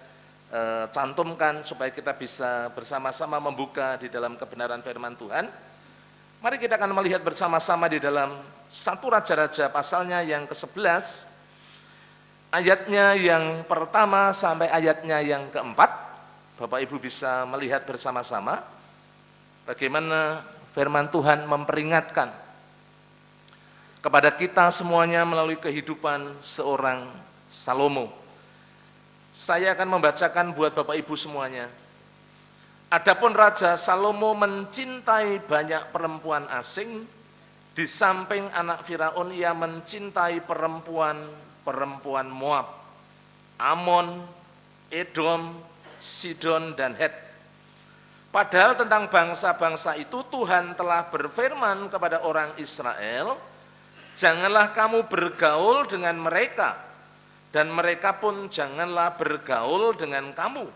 cantumkan supaya kita bisa bersama-sama membuka di dalam kebenaran firman Tuhan. Mari kita akan melihat bersama-sama di dalam 1 Raja-Raja pasalnya yang ke-11, ayatnya yang pertama sampai ayatnya yang keempat. Bapak Ibu bisa melihat bersama-sama bagaimana firman Tuhan memperingatkan kepada kita semuanya melalui kehidupan seorang Salomo. Saya akan membacakan buat Bapak Ibu semuanya. Adapun Raja Salomo mencintai banyak perempuan asing, di samping anak Firaun ia mencintai perempuan Moab, Amon, Edom, Sidon dan Het. Padahal tentang bangsa-bangsa itu Tuhan telah berfirman kepada orang Israel, janganlah kamu bergaul dengan mereka, dan mereka pun janganlah bergaul dengan kamu.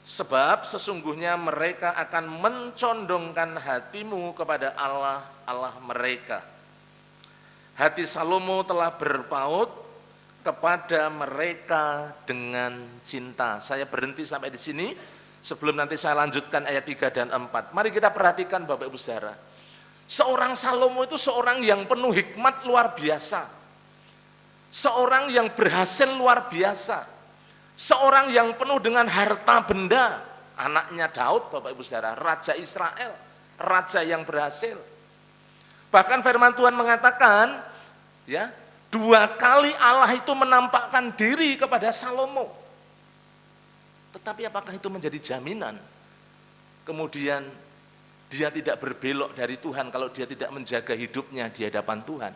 Sebab sesungguhnya mereka akan mencondongkan hatimu kepada Allah mereka. Hati Salomo telah berpaut kepada mereka dengan cinta. Saya berhenti sampai di sini sebelum nanti saya lanjutkan ayat 3 dan 4. Mari kita perhatikan Bapak Ibu Saudara. Seorang Salomo itu seorang yang penuh hikmat luar biasa. Seorang yang berhasil luar biasa. Seorang yang penuh dengan harta benda. Anaknya Daud, Bapak Ibu Saudara, Raja Israel, raja yang berhasil. Bahkan firman Tuhan mengatakan, ya, 2 kali Allah itu menampakkan diri kepada Salomo. Tetapi apakah itu menjadi jaminan kemudian dia tidak berbelok dari Tuhan kalau dia tidak menjaga hidupnya di hadapan Tuhan?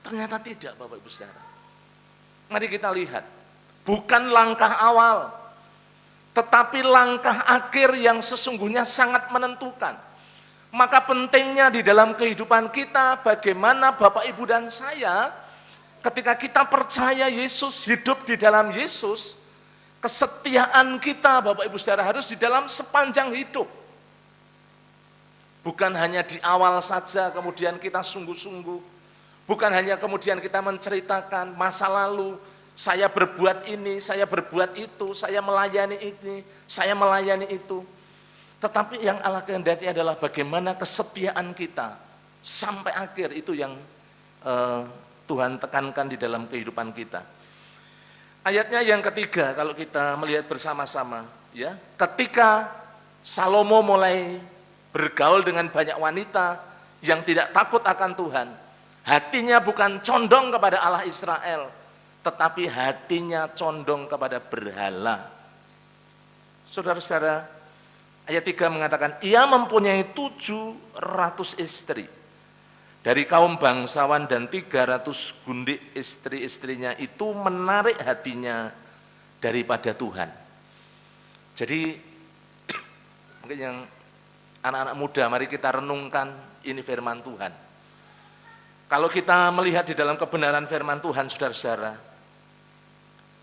Ternyata tidak, Bapak Ibu Saudara. Mari kita lihat, bukan langkah awal, tetapi langkah akhir yang sesungguhnya sangat menentukan. Maka pentingnya di dalam kehidupan kita, bagaimana Bapak Ibu dan saya, ketika kita percaya Yesus, hidup di dalam Yesus, kesetiaan kita Bapak Ibu Saudara harus di dalam sepanjang hidup. Bukan hanya di awal saja kemudian kita sungguh-sungguh. Bukan hanya kemudian kita menceritakan masa lalu, saya berbuat ini, saya berbuat itu, saya melayani ini, saya melayani itu. Tetapi yang Allah kehendaki adalah bagaimana kesetiaan kita sampai akhir, itu yang Tuhan tekankan di dalam kehidupan kita. Ayatnya yang ketiga kalau kita melihat bersama-sama, ya, ketika Salomo mulai bergaul dengan banyak wanita yang tidak takut akan Tuhan, hatinya bukan condong kepada Allah Israel, tetapi hatinya condong kepada berhala. Saudara-saudara, ayat 3 mengatakan, ia mempunyai 700 istri dari kaum bangsawan dan 300 gundik istri-istrinya itu menarik hatinya daripada Tuhan. Jadi mungkin yang anak-anak muda, mari kita renungkan ini firman Tuhan. Kalau kita melihat di dalam kebenaran firman Tuhan, saudara-saudara,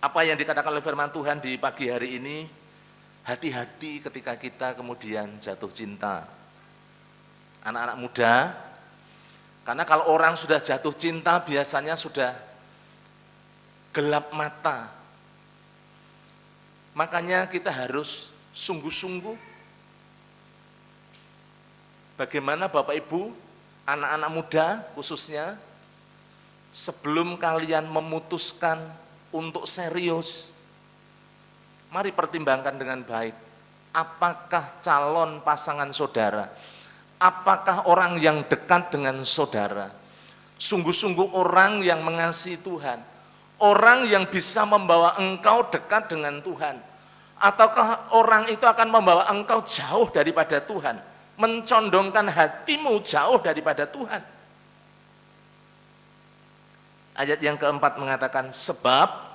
apa yang dikatakan oleh firman Tuhan di pagi hari ini, hati-hati ketika kita kemudian jatuh cinta. Anak-anak muda, karena kalau orang sudah jatuh cinta biasanya sudah gelap mata. Makanya kita harus sungguh-sungguh. Bagaimana Bapak Ibu, anak-anak muda khususnya, sebelum kalian memutuskan untuk serius, mari pertimbangkan dengan baik. Apakah calon pasangan saudara, apakah orang yang dekat dengan saudara, sungguh-sungguh orang yang mengasihi Tuhan, orang yang bisa membawa engkau dekat dengan Tuhan, ataukah orang itu akan membawa engkau jauh daripada Tuhan, mencondongkan hatimu jauh daripada Tuhan. Ayat yang keempat mengatakan, sebab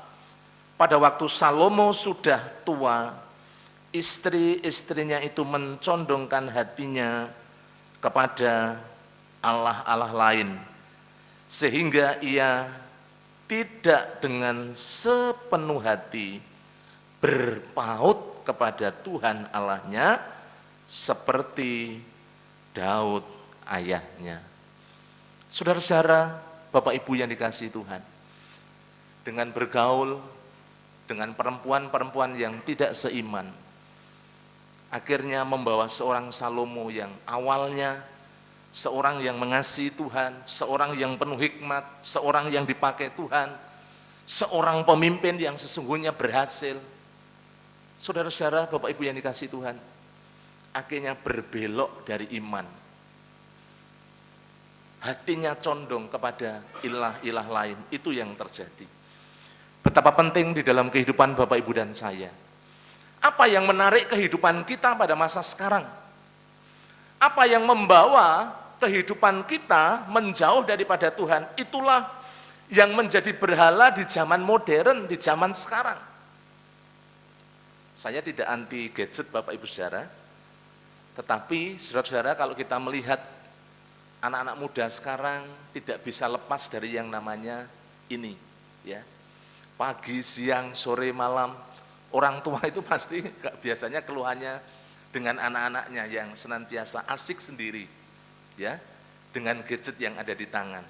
pada waktu Salomo sudah tua, istri-istrinya itu mencondongkan hatinya kepada Allah-Allah lain, sehingga ia tidak dengan sepenuh hati berpaut kepada Tuhan Allahnya, seperti Daud ayahnya. Saudara-saudara, Bapak Ibu yang dikasihi Tuhan, dengan bergaul dengan perempuan-perempuan yang tidak seiman, akhirnya membawa seorang Salomo yang awalnya seorang yang mengasihi Tuhan, seorang yang penuh hikmat, seorang yang dipakai Tuhan, seorang pemimpin yang sesungguhnya berhasil. Saudara-saudara, Bapak Ibu yang dikasihi Tuhan, akhirnya berbelok dari iman. Hatinya condong kepada ilah-ilah lain. Itu yang terjadi. Betapa penting di dalam kehidupan Bapak Ibu dan saya. Apa yang menarik kehidupan kita pada masa sekarang? Apa yang membawa kehidupan kita menjauh daripada Tuhan? Itulah yang menjadi berhala di zaman modern, di zaman sekarang. Saya tidak anti gadget Bapak Ibu Saudara, tetapi saudara-saudara, kalau kita melihat anak-anak muda sekarang tidak bisa lepas dari yang namanya ini, ya. Pagi, siang, sore, malam, orang tua itu pasti biasanya keluhannya dengan anak-anaknya yang senantiasa asik sendiri, ya, dengan gadget yang ada di tangan.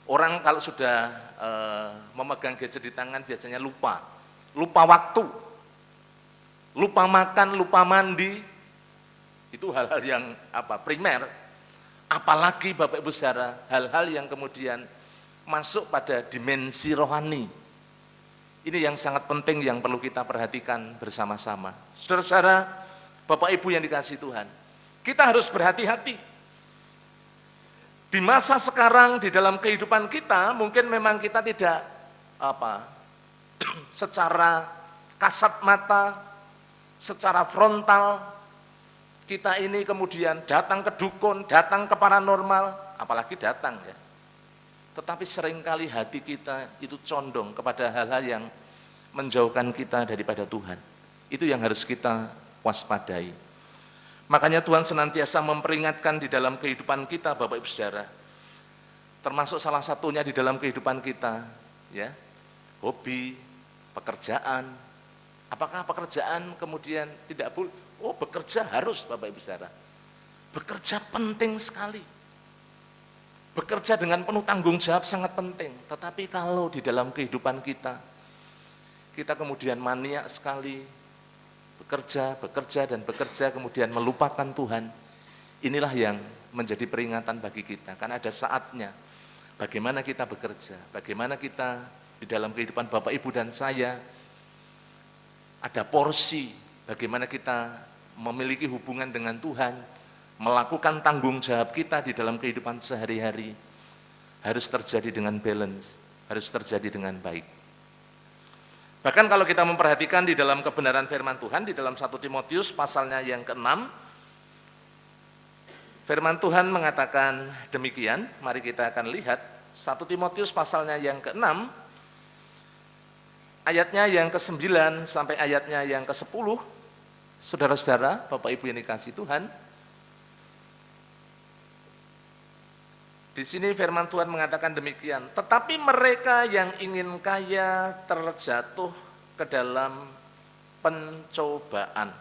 Orang kalau sudah memegang gadget di tangan biasanya lupa waktu, lupa makan, lupa mandi. Itu hal-hal yang primer. Apalagi Bapak Ibu saudara, hal-hal yang kemudian masuk pada dimensi rohani. Ini yang sangat penting yang perlu kita perhatikan bersama-sama. Saudara-saudara, Bapak Ibu yang dikasihi Tuhan, kita harus berhati-hati. Di masa sekarang, di dalam kehidupan kita, mungkin memang kita tidak secara kasat mata, secara frontal, kita ini kemudian datang ke dukun, datang ke paranormal, apalagi datang ya. Tetapi seringkali hati kita itu condong kepada hal-hal yang menjauhkan kita daripada Tuhan. Itu yang harus kita waspadai. Makanya Tuhan senantiasa memperingatkan di dalam kehidupan kita, Bapak Ibu Saudara. Termasuk salah satunya di dalam kehidupan kita, ya, hobi, pekerjaan. Apakah pekerjaan kemudian tidak boleh? Oh, bekerja harus, Bapak Ibu Saudara. Bekerja penting sekali. Bekerja dengan penuh tanggung jawab sangat penting. Tetapi kalau di dalam kehidupan kita kemudian maniak sekali, bekerja, dan bekerja, kemudian melupakan Tuhan, inilah yang menjadi peringatan bagi kita. Karena ada saatnya, bagaimana kita bekerja, bagaimana kita di dalam kehidupan Bapak, Ibu, dan saya, ada porsi, bagaimana kita memiliki hubungan dengan Tuhan, melakukan tanggung jawab kita di dalam kehidupan sehari-hari, harus terjadi dengan balance, harus terjadi dengan baik. Bahkan kalau kita memperhatikan di dalam kebenaran firman Tuhan, di dalam 1 Timotius pasalnya yang ke-6, firman Tuhan mengatakan demikian, mari kita akan lihat, 1 Timotius pasalnya yang ke-6, ayatnya yang ke-9 sampai ayatnya yang ke-10, saudara-saudara, Bapak Ibu yang dikasihi Tuhan, di sini firman Tuhan mengatakan demikian, tetapi mereka yang ingin kaya terjatuh ke dalam pencobaan,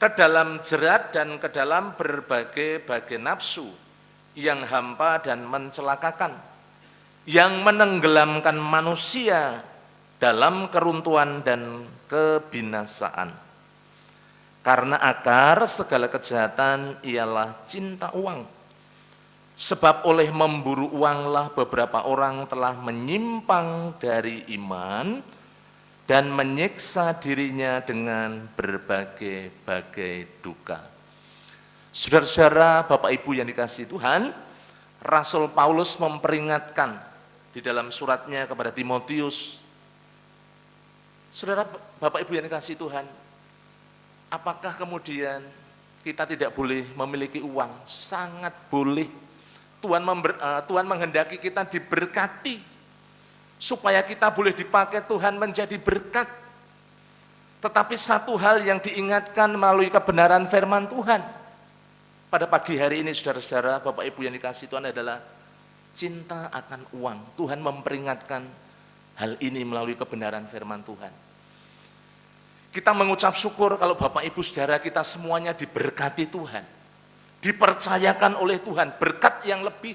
ke dalam jerat dan ke dalam berbagai-bagai nafsu yang hampa dan mencelakakan, yang menenggelamkan manusia dalam keruntuhan dan kebinasaan. Karena akar segala kejahatan ialah cinta uang. Sebab oleh memburu uanglah beberapa orang telah menyimpang dari iman dan menyiksa dirinya dengan berbagai-bagai duka. Saudara-saudara, Bapak Ibu yang dikasihi Tuhan, Rasul Paulus memperingatkan di dalam suratnya kepada Timotius. Saudara, Bapak Ibu yang dikasihi Tuhan, apakah kemudian kita tidak boleh memiliki uang? Sangat boleh. Tuhan menghendaki kita diberkati, supaya kita boleh dipakai Tuhan menjadi berkat. Tetapi satu hal yang diingatkan melalui kebenaran firman Tuhan pada pagi hari ini, saudara-saudara, Bapak Ibu yang dikasihi Tuhan, adalah cinta akan uang. Tuhan memperingatkan hal ini melalui kebenaran firman Tuhan. Kita mengucap syukur kalau Bapak Ibu saudara kita semuanya diberkati Tuhan, dipercayakan oleh Tuhan berkat yang lebih.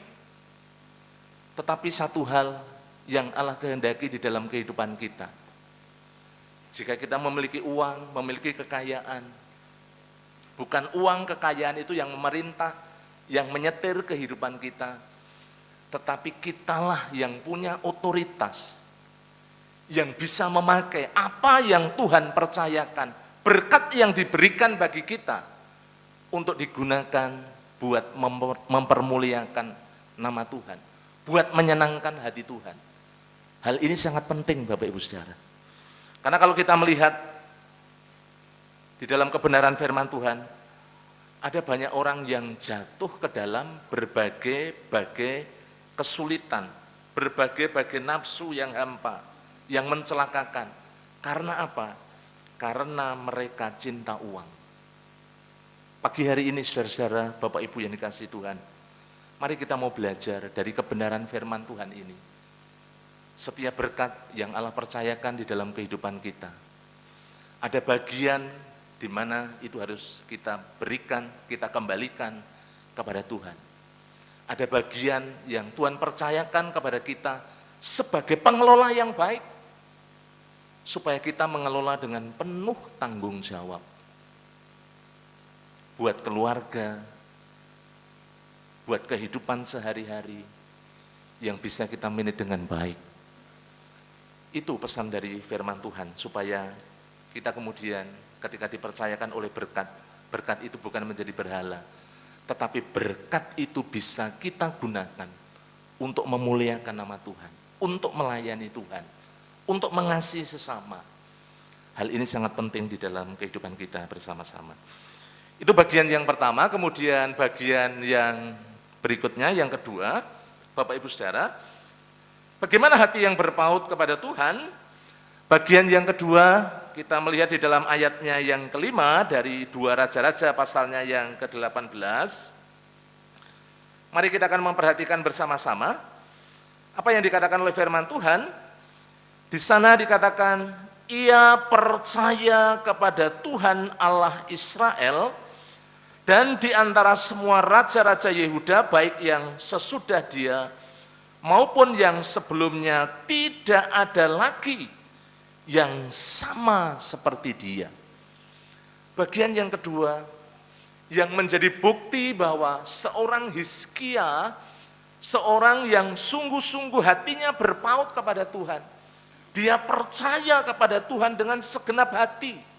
Tetapi satu hal yang Allah kehendaki di dalam kehidupan kita, jika kita memiliki uang, memiliki kekayaan, bukan uang kekayaan itu yang memerintah, yang menyetir kehidupan kita, tetapi kitalah yang punya otoritas, yang bisa memakai apa yang Tuhan percayakan, berkat yang diberikan bagi kita untuk digunakan buat mempermuliakan nama Tuhan, buat menyenangkan hati Tuhan. Hal ini sangat penting Bapak Ibu saudara. Karena kalau kita melihat di dalam kebenaran firman Tuhan, ada banyak orang yang jatuh ke dalam berbagai-bagai kesulitan, berbagai-bagai nafsu yang hampa, yang mencelakakan. Karena apa? Karena mereka cinta uang. Pagi hari ini saudara-saudara, Bapak Ibu yang dikasihi Tuhan, mari kita mau belajar dari kebenaran firman Tuhan ini. Setiap berkat yang Allah percayakan di dalam kehidupan kita, ada bagian di mana itu harus kita berikan, kita kembalikan kepada Tuhan. Ada bagian yang Tuhan percayakan kepada kita sebagai pengelola yang baik, supaya kita mengelola dengan penuh tanggung jawab buat keluarga, buat kehidupan sehari-hari yang bisa kita manage dengan baik. Itu pesan dari firman Tuhan, supaya kita kemudian ketika dipercayakan oleh berkat, berkat itu bukan menjadi berhala, tetapi berkat itu bisa kita gunakan untuk memuliakan nama Tuhan, untuk melayani Tuhan, untuk mengasihi sesama. Hal ini sangat penting di dalam kehidupan kita bersama-sama. Itu bagian yang pertama, kemudian bagian yang berikutnya, yang kedua, Bapak Ibu Saudara, bagaimana hati yang berpaut kepada Tuhan? Bagian yang kedua, kita melihat di dalam ayatnya yang kelima dari 2 Raja-Raja pasalnya yang ke-18. Mari kita akan memperhatikan bersama-sama apa yang dikatakan oleh firman Tuhan. Di sana dikatakan, ia percaya kepada Tuhan Allah Israel, dan di antara semua raja-raja Yehuda, baik yang sesudah dia maupun yang sebelumnya, tidak ada lagi yang sama seperti dia. Bagian yang kedua, yang menjadi bukti bahwa seorang Hizkia, seorang yang sungguh-sungguh hatinya berpaut kepada Tuhan, dia percaya kepada Tuhan dengan segenap hati.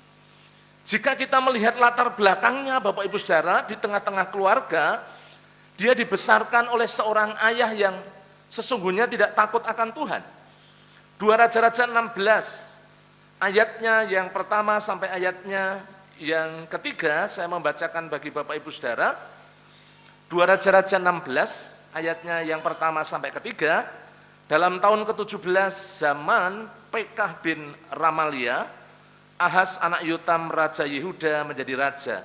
Jika kita melihat latar belakangnya Bapak Ibu Saudara, di tengah-tengah keluarga, dia dibesarkan oleh seorang ayah yang sesungguhnya tidak takut akan Tuhan. 2 Raja-Raja 16, ayatnya yang pertama sampai ayatnya yang ketiga, saya membacakan bagi Bapak Ibu Saudara. 2 Raja-Raja 16, ayatnya yang pertama sampai ketiga. Dalam tahun ke-17 zaman Pekah bin Ramalia, Ahaz anak Yotam Raja Yehuda menjadi raja.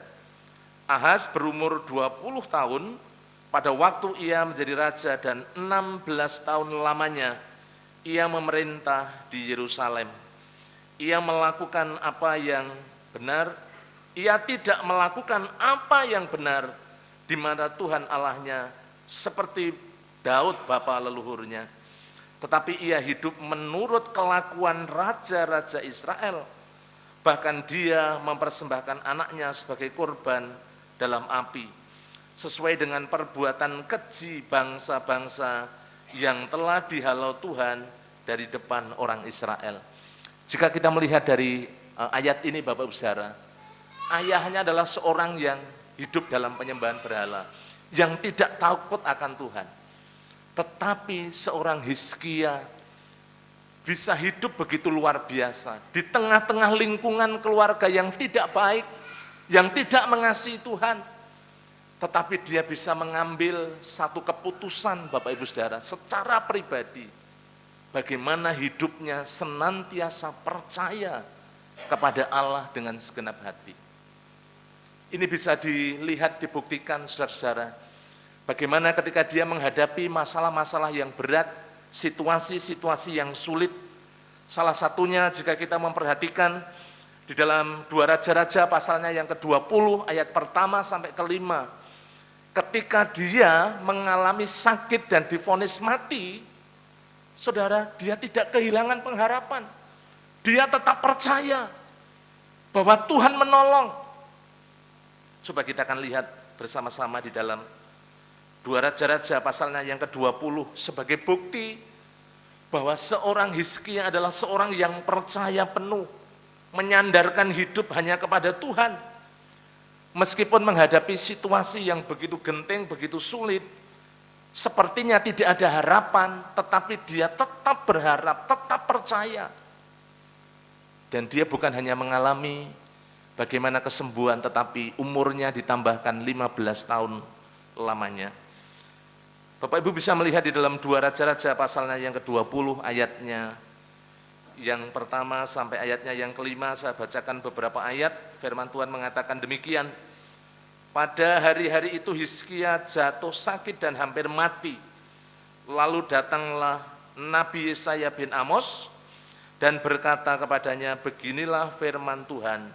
Ahaz berumur 20 tahun pada waktu ia menjadi raja, dan 16 tahun lamanya ia memerintah di Yerusalem. Ia melakukan apa yang benar, ia tidak melakukan apa yang benar di mata Tuhan Allahnya seperti Daud bapa leluhurnya. Tetapi ia hidup menurut kelakuan raja-raja Israel. Bahkan dia mempersembahkan anaknya sebagai korban dalam api, sesuai dengan perbuatan keji bangsa-bangsa yang telah dihalau Tuhan dari depan orang Israel. Jika kita melihat dari ayat ini Bapak Ibu Saudara, ayahnya adalah seorang yang hidup dalam penyembahan berhala, yang tidak takut akan Tuhan. Tetapi seorang Hizkia bisa hidup begitu luar biasa di tengah-tengah lingkungan keluarga yang tidak baik, yang tidak mengasihi Tuhan. Tetapi dia bisa mengambil satu keputusan Bapak Ibu Saudara secara pribadi, bagaimana hidupnya senantiasa percaya kepada Allah dengan segenap hati. Ini bisa dilihat, dibuktikan saudara-saudara, bagaimana ketika dia menghadapi masalah-masalah yang berat, situasi-situasi yang sulit. Salah satunya jika kita memperhatikan di dalam 2 Raja-Raja pasalnya yang ke-20 ayat pertama sampai ke-5. Ketika dia mengalami sakit dan divonis mati, saudara, dia tidak kehilangan pengharapan. Dia tetap percaya bahwa Tuhan menolong. Coba kita akan lihat bersama-sama di dalam 2 Raja-Raja pasalnya yang ke-20 sebagai bukti bahwa seorang Hizkia adalah seorang yang percaya penuh, menyandarkan hidup hanya kepada Tuhan. Meskipun menghadapi situasi yang begitu genting, begitu sulit, sepertinya tidak ada harapan, tetapi dia tetap berharap, tetap percaya. Dan dia bukan hanya mengalami bagaimana kesembuhan, tetapi umurnya ditambahkan 15 tahun lamanya. Bapak Ibu bisa melihat di dalam 2 Raja-Raja pasalnya yang ke-20 ayatnya yang pertama sampai ayatnya yang ke-5. Saya bacakan beberapa ayat. Firman Tuhan mengatakan demikian. Pada hari-hari itu Hizkia jatuh sakit dan hampir mati. Lalu datanglah Nabi Yesaya bin Amos dan berkata kepadanya, beginilah firman Tuhan,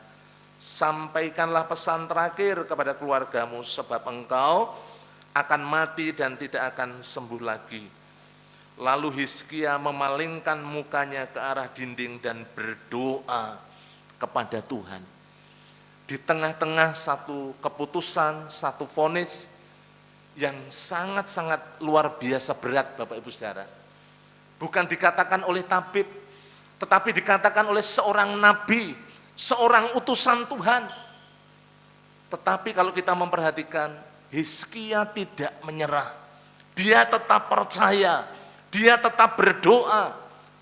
sampaikanlah pesan terakhir kepada keluargamu, sebab engkau akan mati dan tidak akan sembuh lagi. Lalu Hizkia memalingkan mukanya ke arah dinding dan berdoa kepada Tuhan. Di tengah-tengah satu keputusan, satu vonis yang sangat-sangat luar biasa berat Bapak Ibu Saudara. Bukan dikatakan oleh tabib, tetapi dikatakan oleh seorang nabi, seorang utusan Tuhan. Tetapi kalau kita memperhatikan, Hizkia tidak menyerah. Dia tetap percaya, dia tetap berdoa,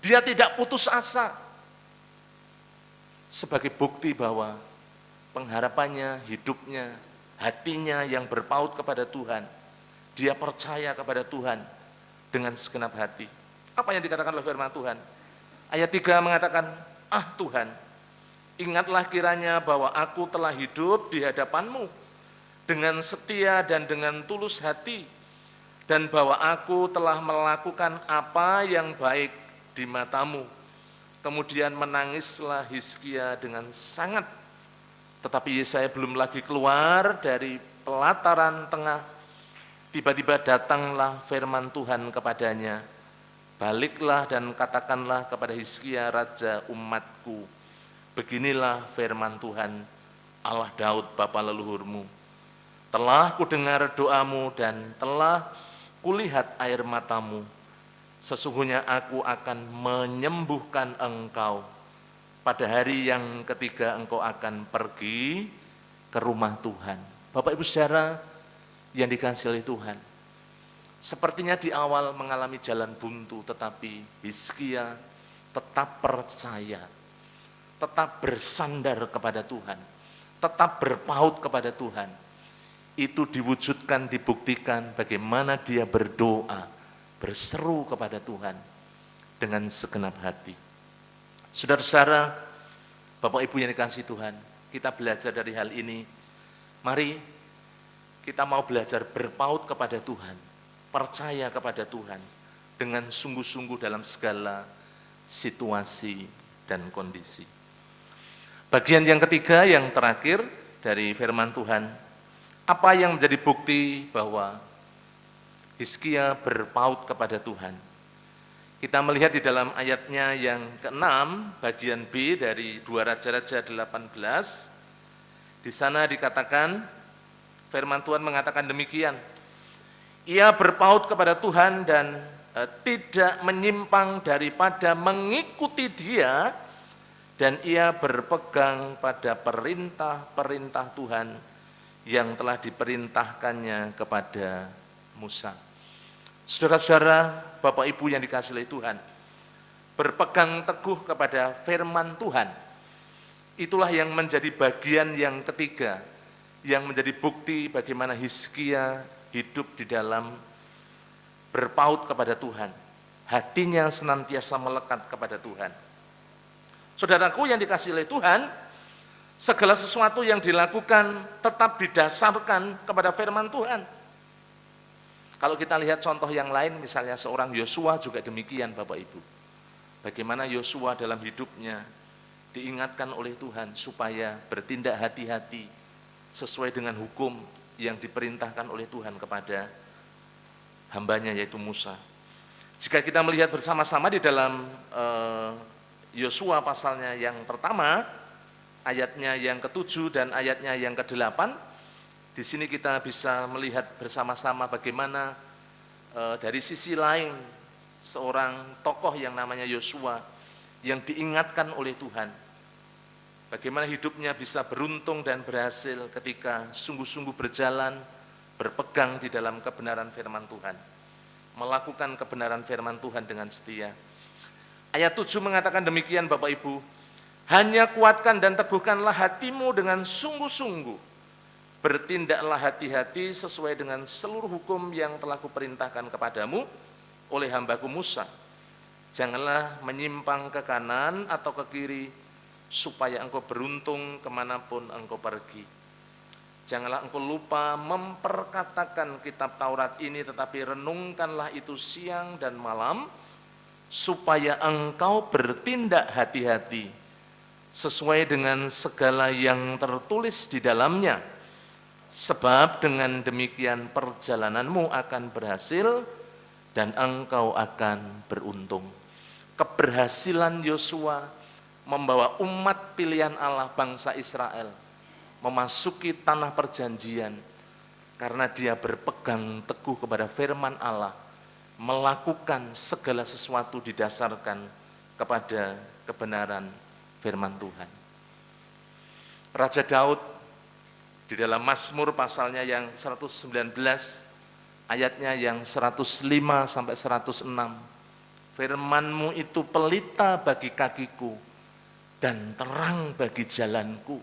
dia tidak putus asa. Sebagai bukti bahwa pengharapannya, hidupnya hatinya yang berpaut kepada Tuhan. Dia percaya kepada Tuhan dengan segenap hati. Apa yang dikatakan oleh firman Tuhan? Ayat 3 mengatakan, Tuhan, ingatlah kiranya bahwa aku telah hidup di hadapan-Mu dengan setia dan dengan tulus hati, dan bahwa aku telah melakukan apa yang baik di mata-Mu. Kemudian menangislah Hizkia dengan sangat. Tetapi Yesaya belum lagi keluar dari pelataran tengah, tiba-tiba datanglah firman Tuhan kepadanya, baliklah dan katakanlah kepada Hizkia raja umatku, beginilah firman Tuhan, Allah Daud bapa leluhurmu, telah kudengar doamu dan telah kulihat air matamu, sesungguhnya aku akan menyembuhkan engkau. Pada hari yang ketiga engkau akan pergi ke rumah Tuhan. Bapak Ibu saudara yang dikasihi oleh Tuhan, sepertinya di awal mengalami jalan buntu, tetapi Hizkia tetap percaya, tetap bersandar kepada Tuhan, tetap berpaut kepada Tuhan. Itu diwujudkan, dibuktikan bagaimana dia berdoa, berseru kepada Tuhan dengan segenap hati. Saudara-saudara, Bapak Ibu yang dikasihi Tuhan, kita belajar dari hal ini. Mari kita mau belajar berpaut kepada Tuhan, percaya kepada Tuhan dengan sungguh-sungguh dalam segala situasi dan kondisi. Bagian yang ketiga, yang terakhir dari firman Tuhan, apa yang menjadi bukti bahwa Hizkia berpaut kepada Tuhan? Kita melihat di dalam ayatnya yang ke-6, bagian B dari 2 Raja-Raja 18, di sana dikatakan, firman Tuhan mengatakan demikian, ia berpaut kepada Tuhan dan tidak menyimpang daripada mengikuti Dia, dan ia berpegang pada perintah-perintah Tuhan yang telah diperintahkannya kepada Musa. Saudara-saudara, Bapak Ibu yang dikasihi oleh Tuhan, berpegang teguh kepada firman Tuhan, itulah yang menjadi bagian yang ketiga, yang menjadi bukti bagaimana Hizkia hidup di dalam berpaut kepada Tuhan, hatinya senantiasa melekat kepada Tuhan. Saudaraku yang dikasihi oleh Tuhan, segala sesuatu yang dilakukan tetap didasarkan kepada firman Tuhan. Kalau kita lihat contoh yang lain, misalnya seorang Yosua juga demikian, Bapak Ibu. Bagaimana Yosua dalam hidupnya diingatkan oleh Tuhan supaya bertindak hati-hati sesuai dengan hukum yang diperintahkan oleh Tuhan kepada hambanya yaitu Musa. Jika kita melihat bersama-sama di dalam Yosua pasalnya yang pertama, ayatnya yang ke-7 dan ayatnya yang ke-8, di sini kita bisa melihat bersama-sama bagaimana dari sisi lain seorang tokoh yang namanya Yosua yang diingatkan oleh Tuhan. Bagaimana hidupnya bisa beruntung dan berhasil ketika sungguh-sungguh berjalan, berpegang di dalam kebenaran firman Tuhan. Melakukan kebenaran firman Tuhan dengan setia. Ayat 7 mengatakan demikian Bapak Ibu, hanya kuatkan dan teguhkanlah hatimu dengan sungguh-sungguh. Bertindaklah hati-hati sesuai dengan seluruh hukum yang telah kuperintahkan kepadamu oleh hambaku Musa. Janganlah menyimpang ke kanan atau ke kiri, supaya engkau beruntung kemanapun engkau pergi. Janganlah engkau lupa memperkatakan kitab Taurat ini, tetapi renungkanlah itu siang dan malam, supaya engkau bertindak hati-hati sesuai dengan segala yang tertulis di dalamnya. Sebab dengan demikian perjalananmu akan berhasil dan engkau akan beruntung. Keberhasilan Yosua membawa umat pilihan Allah bangsa Israel memasuki tanah perjanjian karena dia berpegang teguh kepada firman Allah, melakukan segala sesuatu didasarkan kepada kebenaran firman Tuhan. Raja Daud di dalam Mazmur pasalnya yang 119, ayatnya yang 105 sampai 106, firman-Mu itu pelita bagi kakiku dan terang bagi jalanku.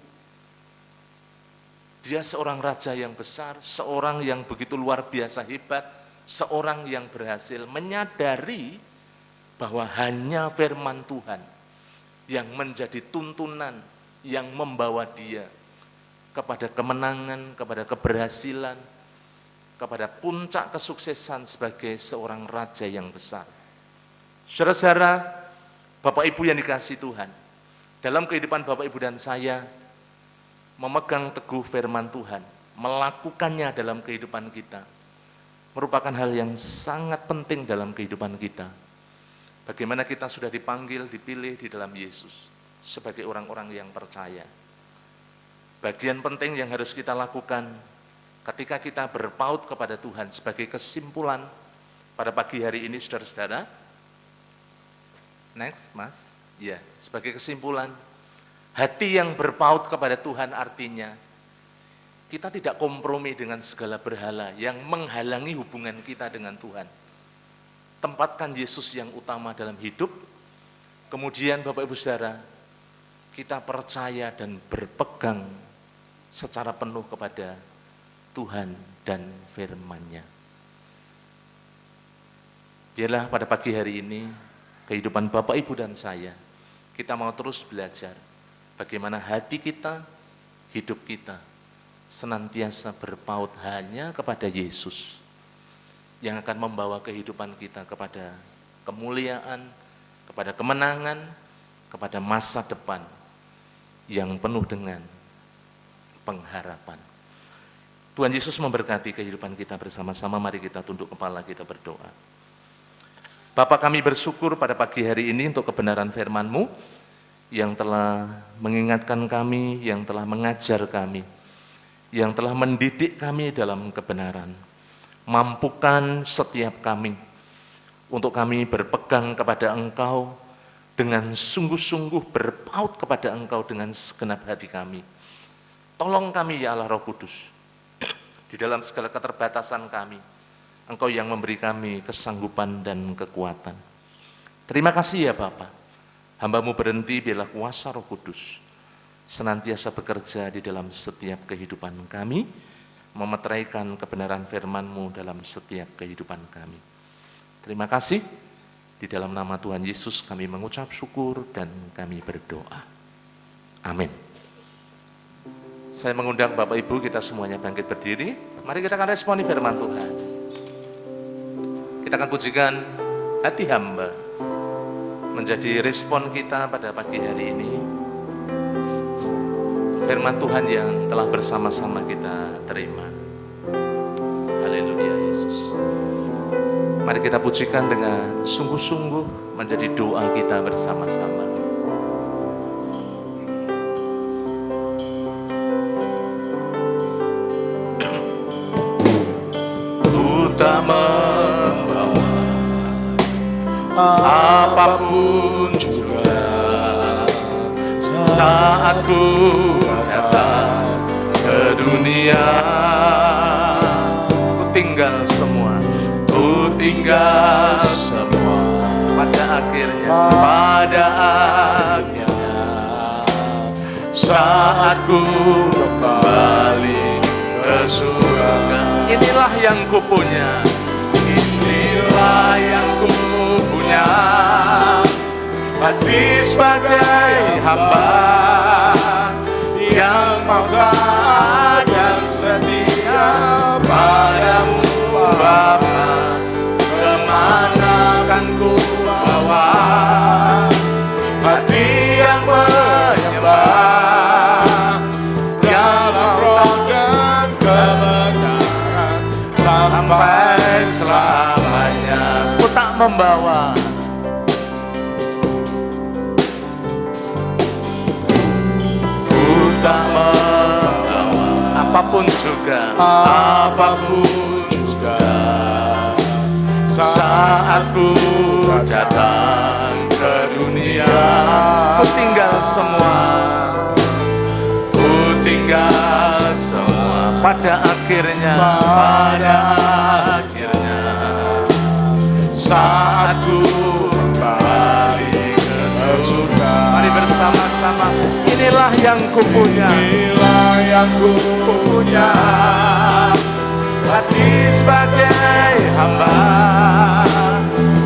Dia seorang raja yang besar, seorang yang begitu luar biasa hebat, seorang yang berhasil menyadari bahwa hanya firman Tuhan yang menjadi tuntunan, yang membawa dia kepada kemenangan, kepada keberhasilan, kepada puncak kesuksesan sebagai seorang raja yang besar. Saudara-saudara, Bapak Ibu yang dikasihi Tuhan, dalam kehidupan Bapak Ibu dan saya, memegang teguh firman Tuhan, melakukannya dalam kehidupan kita, merupakan hal yang sangat penting dalam kehidupan kita. Bagaimana kita sudah dipanggil, dipilih di dalam Yesus sebagai orang-orang yang percaya. Bagian penting yang harus kita lakukan ketika kita berpaut kepada Tuhan sebagai kesimpulan pada pagi hari ini, saudara-saudara. Next, Mas. Ya, sebagai kesimpulan, hati yang berpaut kepada Tuhan artinya kita tidak kompromi dengan segala berhala yang menghalangi hubungan kita dengan Tuhan. Tempatkan Yesus yang utama dalam hidup. Kemudian Bapak Ibu Saudara, kita percaya dan berpegang secara penuh kepada Tuhan dan firman-Nya. Biarlah pada pagi hari ini, kehidupan Bapak Ibu dan saya, kita mau terus belajar bagaimana hati kita, hidup kita, senantiasa berpaut hanya kepada Yesus, yang akan membawa kehidupan kita kepada kemuliaan, kepada kemenangan, kepada masa depan yang penuh dengan pengharapan. Tuhan Yesus memberkati kehidupan kita bersama-sama. Mari kita tunduk kepala, kita berdoa. Bapa, kami bersyukur pada pagi hari ini untuk kebenaran firman-Mu yang telah mengingatkan kami, yang telah mengajar kami, yang telah mendidik kami dalam kebenaran. Mampukan setiap kami untuk kami berpegang kepada Engkau dengan sungguh-sungguh berpaut kepada Engkau dengan segenap hati kami. Tolong kami ya Allah Roh Kudus, di dalam segala keterbatasan kami, Engkau yang memberi kami kesanggupan dan kekuatan. Terima kasih ya Bapa, hamba-Mu berhenti, biarlah kuasa Roh Kudus senantiasa bekerja di dalam setiap kehidupan kami, memeteraikan kebenaran firman-Mu dalam setiap kehidupan kami. Terima kasih, di dalam nama Tuhan Yesus kami mengucap syukur dan kami berdoa. Amin. Saya mengundang Bapak Ibu kita semuanya bangkit berdiri. Mari kita akan responi firman Tuhan. Kita akan pujikan hati hamba menjadi respon kita pada pagi hari ini. Firman Tuhan yang telah bersama-sama kita terima. Haleluya Yesus. Mari kita pujikan dengan sungguh-sungguh menjadi doa kita bersama-sama. Ku tak membawa apapun juga saat ku datang ke dunia. Ku tinggal semua, ku tinggal semua. Pada akhirnya saat ku kembali ke surga. Inilah yang ku punya, inilah yang ku punya. Hati sebagai hamba yang mau taat dan setia padamu Bapa. Kemana kan ku bawa hati yang menyembah, yang roh dan kebenaran sampai selamanya. Ku tak membawa tak membawa apapun juga, saat ku datang ke dunia. Ku tinggal semua, ku tinggal semua. Pada akhirnya saat ku kembali ke surga. Mari bersama-sama, inilah yang ku punya, inilah yang ku punya, hati sebagai hamba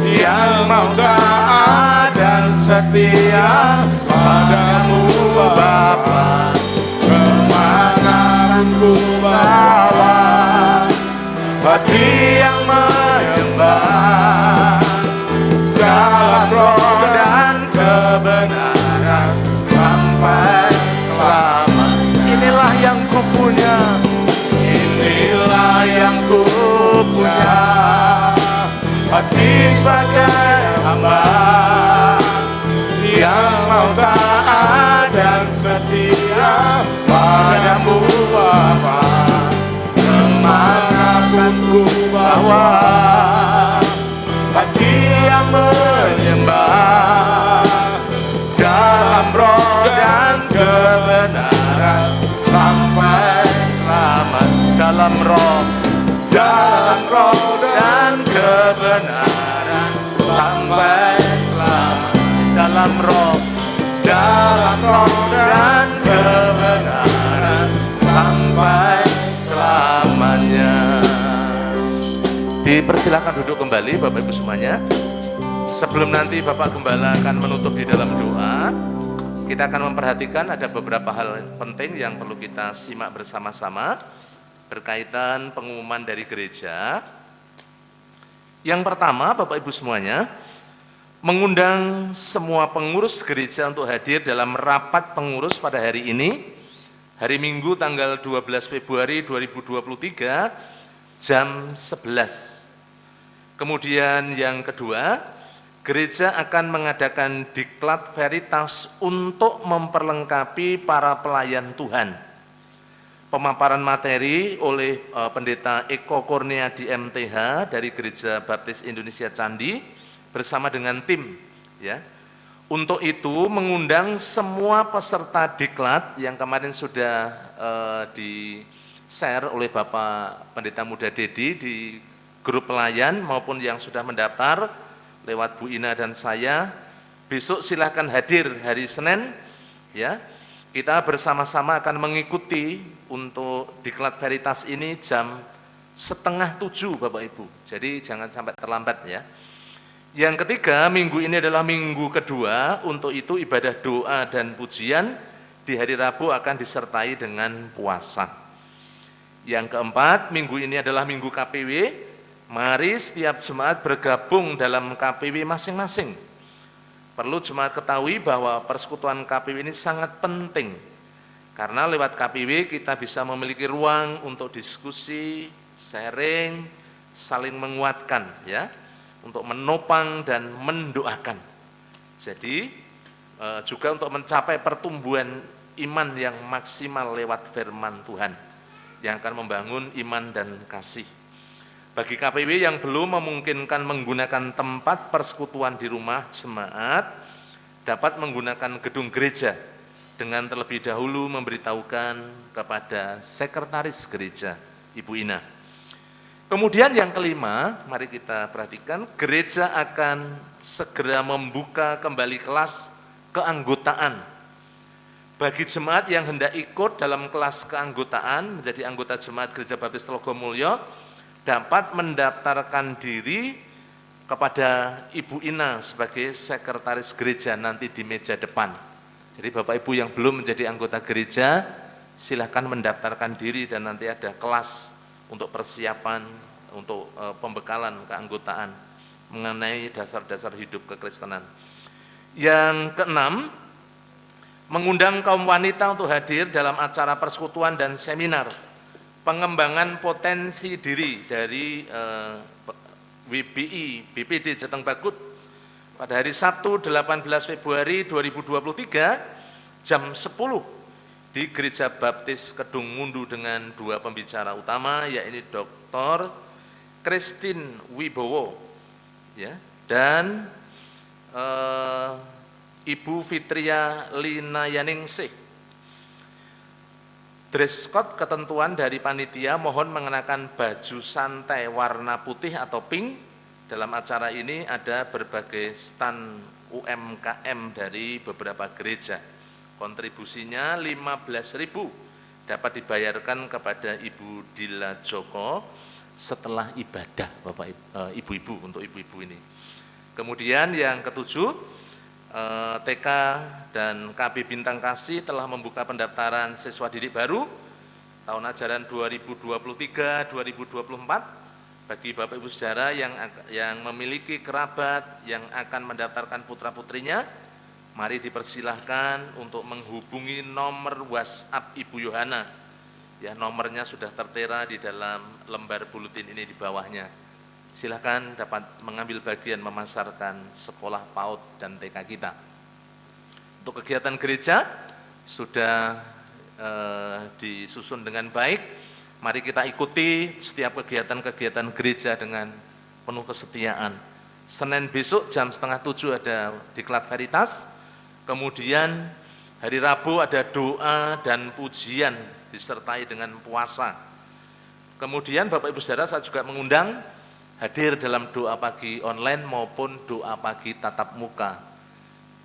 yang mau taat dan setia padamu Bapa. Kemana ku bawa hati yang menyembah dalam roh dan kebenaran sampai selamat. Inilah yang ku punya, inilah yang ku punya, hati sebagai hamba yang mau taat dan setia padamu Bapa. Kemanapun ku bawa hati yang menyembah dalam roh dan kebenaran sampai selamat. Dalam roh dan kebenaran sampai selamat. Dalam roh dan kebenaran sampai selamanya. Dipersilakan duduk kembali Bapak Ibu semuanya. Sebelum nanti Bapak Gembala akan menutup di dalam doa, kita akan memperhatikan ada beberapa hal penting yang perlu kita simak bersama-sama berkaitan pengumuman dari gereja. Yang pertama, Bapak Ibu semuanya, mengundang semua pengurus gereja untuk hadir dalam rapat pengurus pada hari ini, hari Minggu tanggal 12 Februari 2023 jam 11. Kemudian yang kedua, gereja akan mengadakan diklat veritas untuk memperlengkapi para pelayan Tuhan. Pemaparan materi oleh Pendeta Eko Kurnia di MTH dari Gereja Baptis Indonesia Candi bersama dengan tim, ya. Untuk itu mengundang semua peserta diklat yang kemarin sudah di-share oleh Bapak Pendeta Muda Dedi di grup pelayan maupun yang sudah mendaftar lewat Bu Ina dan saya. Besok silahkan hadir hari Senin, ya. Kita bersama-sama akan mengikuti untuk diklat veritas ini jam 6:30 Bapak Ibu. Jadi jangan sampai terlambat ya. Yang ketiga, minggu ini adalah minggu kedua, untuk itu ibadah doa dan pujian di hari Rabu akan disertai dengan puasa. Yang keempat, minggu ini adalah minggu KPW. Mari setiap jemaat bergabung dalam KPW masing-masing. Perlu jemaat ketahui bahwa persekutuan KPW ini sangat penting, karena lewat KPW kita bisa memiliki ruang untuk diskusi, sharing, saling menguatkan, ya, untuk menopang dan mendoakan. Jadi juga untuk mencapai pertumbuhan iman yang maksimal lewat firman Tuhan yang akan membangun iman dan kasih. Bagi KPW yang belum memungkinkan menggunakan tempat persekutuan di rumah jemaat, dapat menggunakan gedung gereja dengan terlebih dahulu memberitahukan kepada sekretaris gereja, Ibu Ina. Kemudian yang kelima, mari kita perhatikan, gereja akan segera membuka kembali kelas keanggotaan. Bagi jemaat yang hendak ikut dalam kelas keanggotaan, menjadi anggota jemaat Gereja Baptis Telogomulyo, dapat mendaftarkan diri kepada Ibu Ina sebagai sekretaris gereja nanti di meja depan. Jadi Bapak Ibu yang belum menjadi anggota gereja, silahkan mendaftarkan diri dan nanti ada kelas untuk persiapan, untuk pembekalan keanggotaan mengenai dasar-dasar hidup kekristenan. Yang keenam, mengundang kaum wanita untuk hadir dalam acara persekutuan dan seminar pengembangan potensi diri dari WBI BPD Jateng Bagut pada hari Sabtu 18 Februari 2023 jam 10 di Gereja Baptis Kedung Ngundu dengan dua pembicara utama, yaitu Dr. Christine Wibowo, ya, dan Ibu Fitria Linayaningsih. Dress code ketentuan dari panitia mohon mengenakan baju santai warna putih atau pink. Dalam acara ini ada berbagai stand UMKM dari beberapa gereja. Kontribusinya 15.000 dapat dibayarkan kepada Ibu Dila Joko setelah ibadah Bapak Ibu-ibu, untuk ibu-ibu ini. Kemudian yang ketujuh, TK dan KB Bintang Kasih telah membuka pendaftaran siswa didik baru tahun ajaran 2023-2024 bagi Bapak Ibu Saudara yang memiliki kerabat yang akan mendaftarkan putra-putrinya. Mari dipersilahkan untuk menghubungi nomor WhatsApp Ibu Yohana. Ya, nomornya sudah tertera di dalam lembar buletin ini di bawahnya. Silahkan dapat mengambil bagian memasarkan sekolah PAUD dan TK kita. Untuk kegiatan gereja sudah disusun dengan baik. Mari kita ikuti setiap kegiatan-kegiatan gereja dengan penuh kesetiaan. Senin besok jam 6:30 ada diklat veritas. Kemudian hari Rabu ada doa dan pujian disertai dengan puasa. Kemudian Bapak Ibu Saudara, saya juga mengundang hadir dalam doa pagi online maupun doa pagi tatap muka.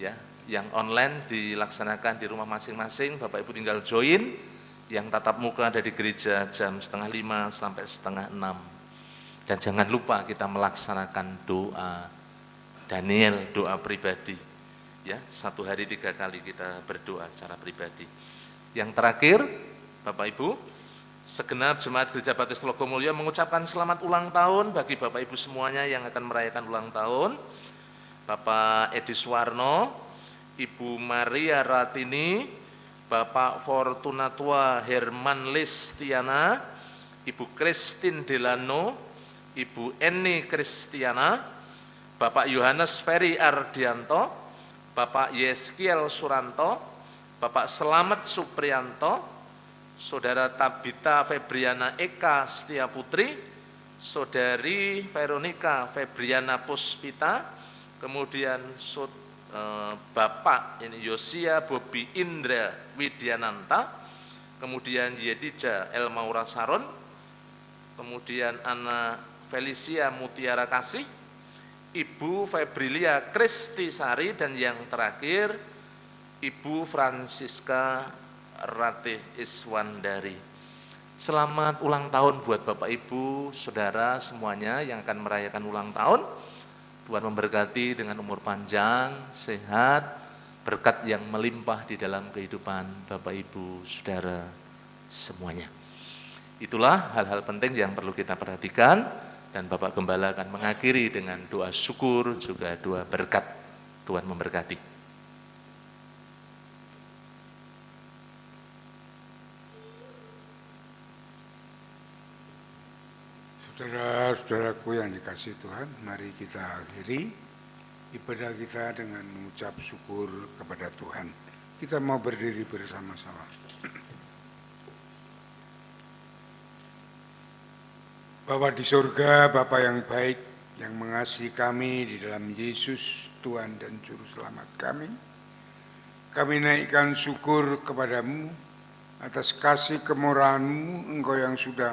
Ya, yang online dilaksanakan di rumah masing-masing, Bapak Ibu tinggal join. Yang tatap muka ada di gereja jam 4:30 sampai 5:30. Dan jangan lupa kita melaksanakan doa Daniel, doa pribadi. Ya, 1 hari 3 kali kita berdoa secara pribadi. Yang terakhir, Bapak Ibu, segenap jemaat Gereja Baptis Telogomulyo mengucapkan selamat ulang tahun bagi Bapak Ibu semuanya yang akan merayakan ulang tahun. Bapak Edi Suwarno, Ibu Maria Ratini, Bapak Fortunatua Herman Listiana, Ibu Christine Delano, Ibu Eni Kristiana, Bapak Yohanes Ferry Ardianto, Bapak Yeskiel Suranto, Bapak Selamet Suprianto, Saudara Tabita Febriana Eka Setia Putri, Saudari Veronica Febriana Puspita, kemudian Bapak Yosia Bobi Indra Widyananta, kemudian Yedija Elmaura Saron, kemudian Ana Felicia Mutiara Kasih, Ibu Febrilia Kristi Sari, dan yang terakhir Ibu Francisca Ratih Iswandari. Selamat ulang tahun buat Bapak Ibu, Saudara semuanya yang akan merayakan ulang tahun. Tuhan memberkati dengan umur panjang, sehat, berkat yang melimpah di dalam kehidupan Bapak Ibu, Saudara semuanya. Itulah hal-hal penting yang perlu kita perhatikan, dan Bapak Gembala akan mengakhiri dengan doa syukur juga doa berkat. Tuhan memberkati. Saudara-saudaraku yang dikasihi Tuhan, mari kita akhiri ibadah kita dengan mengucap syukur kepada Tuhan. Kita mau berdiri bersama-sama. Bapa di surga, Bapa yang baik, yang mengasihi kami di dalam Yesus, Tuhan dan Juru Selamat kami naikkan syukur kepadamu atas kasih kemurahan-Mu, Engkau yang sudah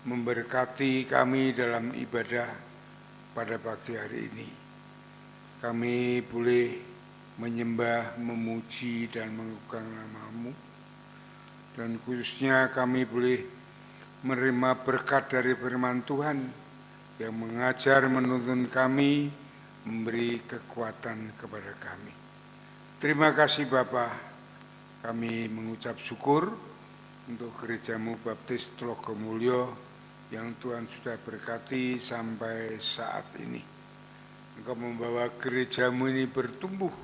memberkati kami dalam ibadah pada pagi hari ini. Kami boleh menyembah, memuji, dan mengagungkan nama-Mu, dan khususnya kami boleh menerima berkat dari firman Tuhan yang mengajar, menuntun kami, memberi kekuatan kepada kami. Terima kasih Bapa, kami mengucap syukur untuk gereja-Mu Baptis Telogomulyo yang Tuhan sudah berkati sampai saat ini. Engkau membawa gereja-Mu ini bertumbuh,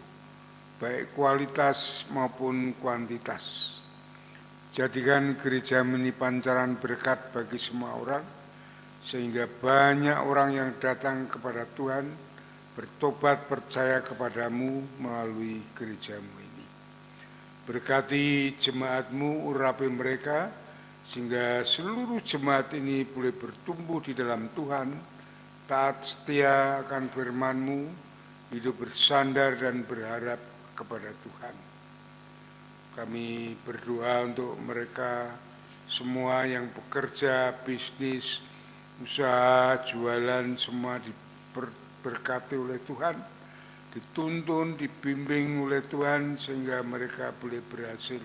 baik kualitas maupun kuantitas. Jadikan gereja ini pancaran berkat bagi semua orang, sehingga banyak orang yang datang kepada Tuhan, bertobat percaya kepadamu melalui gereja-Mu ini. Berkati jemaat-Mu, urapi mereka, sehingga seluruh jemaat ini boleh bertumbuh di dalam Tuhan, taat setia akan firman-Mu, hidup bersandar dan berharap kepada Tuhan. Kami berdoa untuk mereka semua yang bekerja, bisnis, usaha, jualan, semua diberkati oleh Tuhan, dituntun, dibimbing oleh Tuhan, sehingga mereka boleh berhasil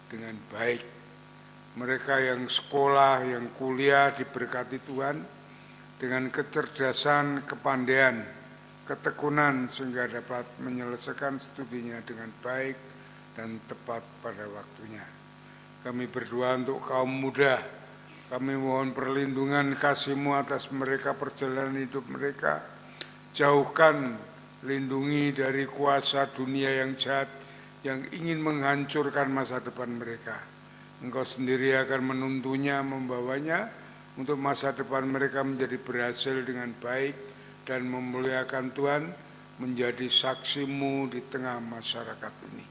dengan baik. mereka yang sekolah, yang kuliah diberkati Tuhan dengan kecerdasan, kepandaian, ketekunan sehingga dapat menyelesaikan studinya dengan baik dan tepat pada waktunya. Kami berdoa untuk kaum muda, kami mohon perlindungan kasih-Mu atas mereka, perjalanan hidup mereka. Jauhkan, lindungi dari kuasa dunia yang jahat yang ingin menghancurkan masa depan mereka. Engkau sendiri akan menuntunnya, membawanya untuk masa depan mereka menjadi berhasil dengan baik dan memuliakan Tuhan, menjadi saksi-Mu di tengah masyarakat ini.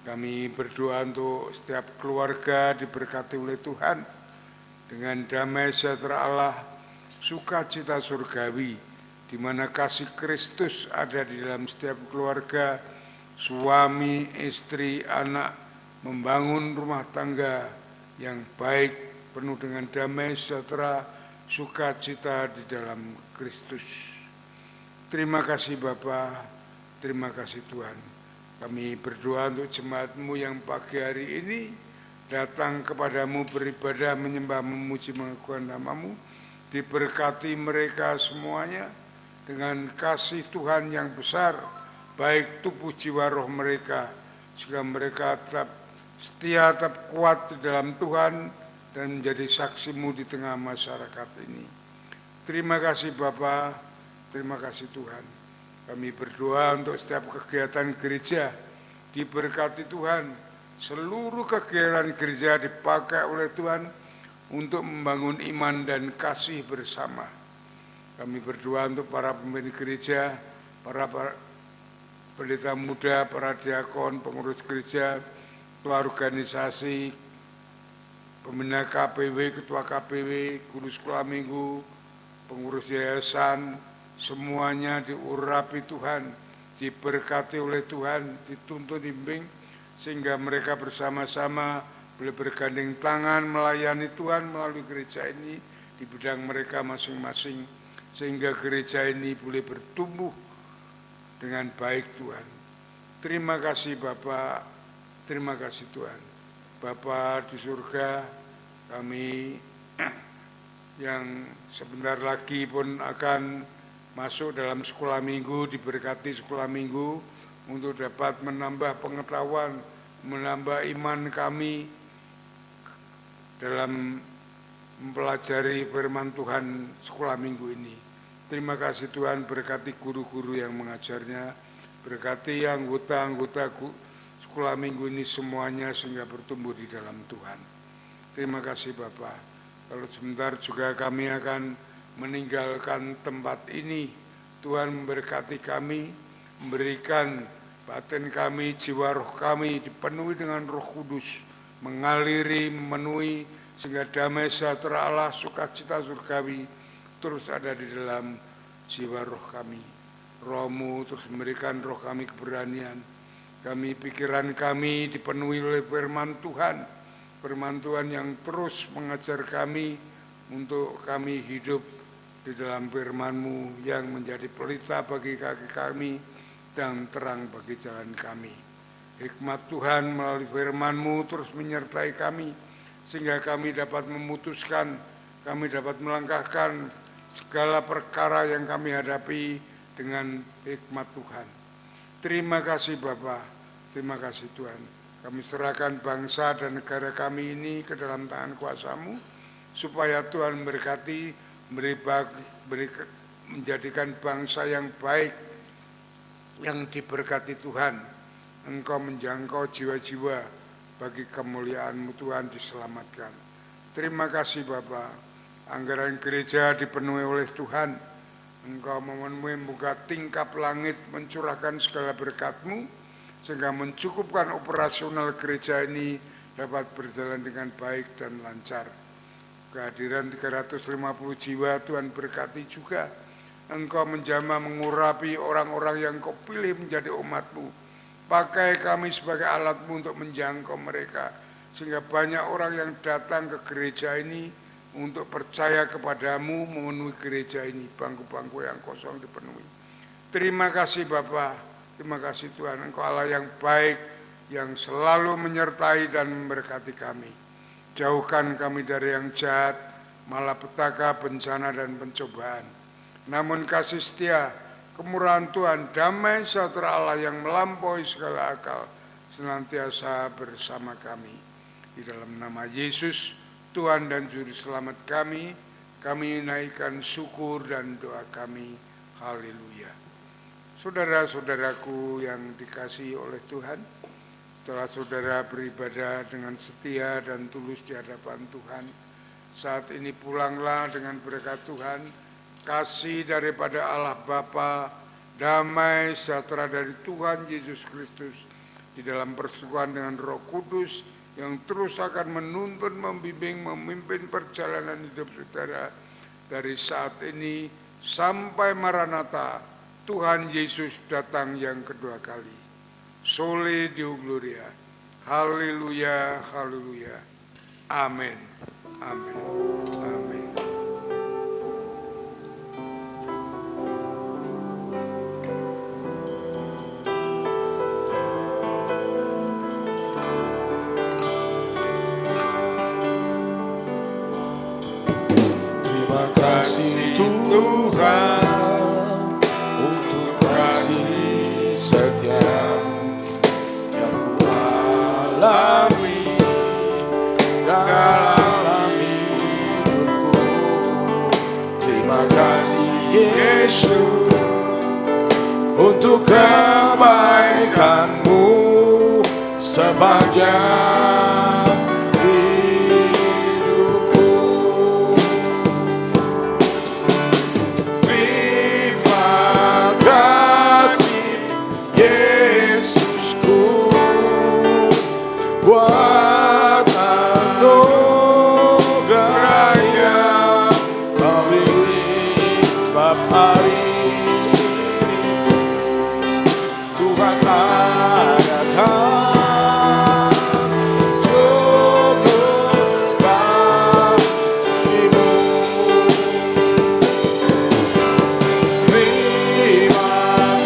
Kami berdoa untuk setiap keluarga diberkati oleh Tuhan dengan damai sejahtera Allah, sukacita surgawi, di mana kasih Kristus ada di dalam setiap keluarga, suami, istri, anak, membangun rumah tangga yang baik, penuh dengan damai sejahtera, sukacita di dalam Kristus. Terima kasih Bapa, terima kasih Tuhan. Kami berdoa untuk jemaat-Mu yang pagi hari ini datang kepadamu beribadah, menyembah, memuji, mengakukan nama-Mu. Diberkati mereka semuanya dengan kasih Tuhan yang besar, baik tubuh jiwa roh mereka, sehingga mereka tetap setia, tetap kuat di dalam Tuhan dan menjadi saksi-Mu di tengah masyarakat ini. Terima kasih Bapa, terima kasih Tuhan. Kami berdoa untuk setiap kegiatan gereja diberkati Tuhan. Seluruh kegiatan gereja dipakai oleh Tuhan untuk membangun iman dan kasih bersama. Kami berdoa untuk para pemimpin gereja, para pendeta muda, para diakon, pengurus gereja, ketua organisasi, pembina KPW, ketua KPW, guru sekolah minggu, pengurus yayasan, semuanya diurapi Tuhan, diberkati oleh Tuhan, dituntun bimbing, sehingga mereka bersama-sama boleh bergandeng tangan melayani Tuhan melalui gereja ini di bidang mereka masing-masing, sehingga gereja ini boleh bertumbuh dengan baik Tuhan. Terima kasih Bapa, terima kasih Tuhan. Bapa di surga, kami yang sebentar lagi pun akan masuk dalam sekolah minggu, diberkati sekolah minggu untuk dapat menambah pengetahuan, menambah iman kami dalam mempelajari firman Tuhan sekolah minggu ini. Terima kasih Tuhan, berkati guru-guru yang mengajarnya, berkati anggota-anggota sekolah minggu ini semuanya sehingga bertumbuh di dalam Tuhan. Terima kasih Bapak. Kalau sebentar juga kami akan meninggalkan tempat ini, Tuhan memberkati kami, memberikan batin kami, jiwa roh kami dipenuhi dengan Roh Kudus, mengaliri, memenuhi, sehingga damai sejahtera Allah, sukacita surgawi terus ada di dalam jiwa roh kami. Roh-Mu terus memberikan roh kami keberanian. Kami, pikiran kami dipenuhi oleh firman Tuhan, firman Tuhan yang terus mengajar kami untuk kami hidup di dalam firman-Mu yang menjadi pelita bagi kaki kami dan terang bagi jalan kami. Hikmat Tuhan melalui firman-Mu terus menyertai kami, sehingga kami dapat memutuskan, kami dapat melangkahkan segala perkara yang kami hadapi dengan hikmat Tuhan. Terima kasih Bapa, terima kasih Tuhan. Kami serahkan bangsa dan negara kami ini ke dalam tangan kuasa-Mu, supaya Tuhan memberkati, menjadikan bangsa yang baik, yang diberkati Tuhan. Engkau menjangkau jiwa-jiwa bagi kemuliaan-Mu Tuhan diselamatkan. Terima kasih Bapa. Anggaran gereja dipenuhi oleh Tuhan. Engkau memenuhi membuka tingkap langit, mencurahkan segala berkat-Mu, sehingga mencukupkan operasional gereja ini dapat berjalan dengan baik dan lancar. Kehadiran 350 jiwa Tuhan berkati juga. Engkau menjamah mengurapi orang-orang yang Kau pilih menjadi umat-Mu. Pakai kami sebagai alat-Mu untuk menjangkau mereka, sehingga banyak orang yang datang ke gereja ini untuk percaya kepadamu, memenuhi gereja ini, bangku-bangku yang kosong dipenuhi. Terima kasih Bapa, terima kasih Tuhan. Engkau Allah yang baik, yang selalu menyertai dan memberkati kami. Jauhkan kami dari yang jahat, malapetaka, bencana, dan pencobaan. Namun kasih setia, kemurahan Tuhan, damai sejahtera Allah yang melampaui segala akal, senantiasa bersama kami. Di dalam nama Yesus, Tuhan dan Juru Selamat kami naikkan syukur dan doa kami. Haleluya. Saudara-saudaraku yang dikasihi oleh Tuhan, setelah saudara beribadah dengan setia dan tulus di hadapan Tuhan, saat ini pulanglah dengan berkat Tuhan, kasih daripada Allah Bapa, damai sejahtera dari Tuhan Yesus Kristus, di dalam persekutuan dengan Roh Kudus yang terus akan menuntun, membimbing, memimpin perjalanan hidup saudara dari saat ini sampai Maranatha, Tuhan Yesus datang yang kedua kali. Soli Deo Gloria. Haleluya, haleluya. Amin. Amin. Amin. Terima kasih Tuhan untuk kasih setiamu yang ku alami dalam hidupku. Terima kasih Yesus untuk kebaikanmu sepanjang hidupku. Terima kasih Yesusku buat anugerah yang Kau beri setiap hari. Tuhan adakan cukup bagimu. Terima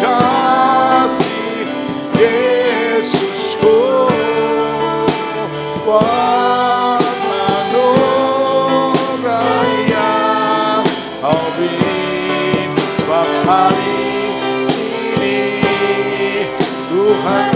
kasih Yesusku buat anugerah yang Kau beri setiap hari ini. Tuhan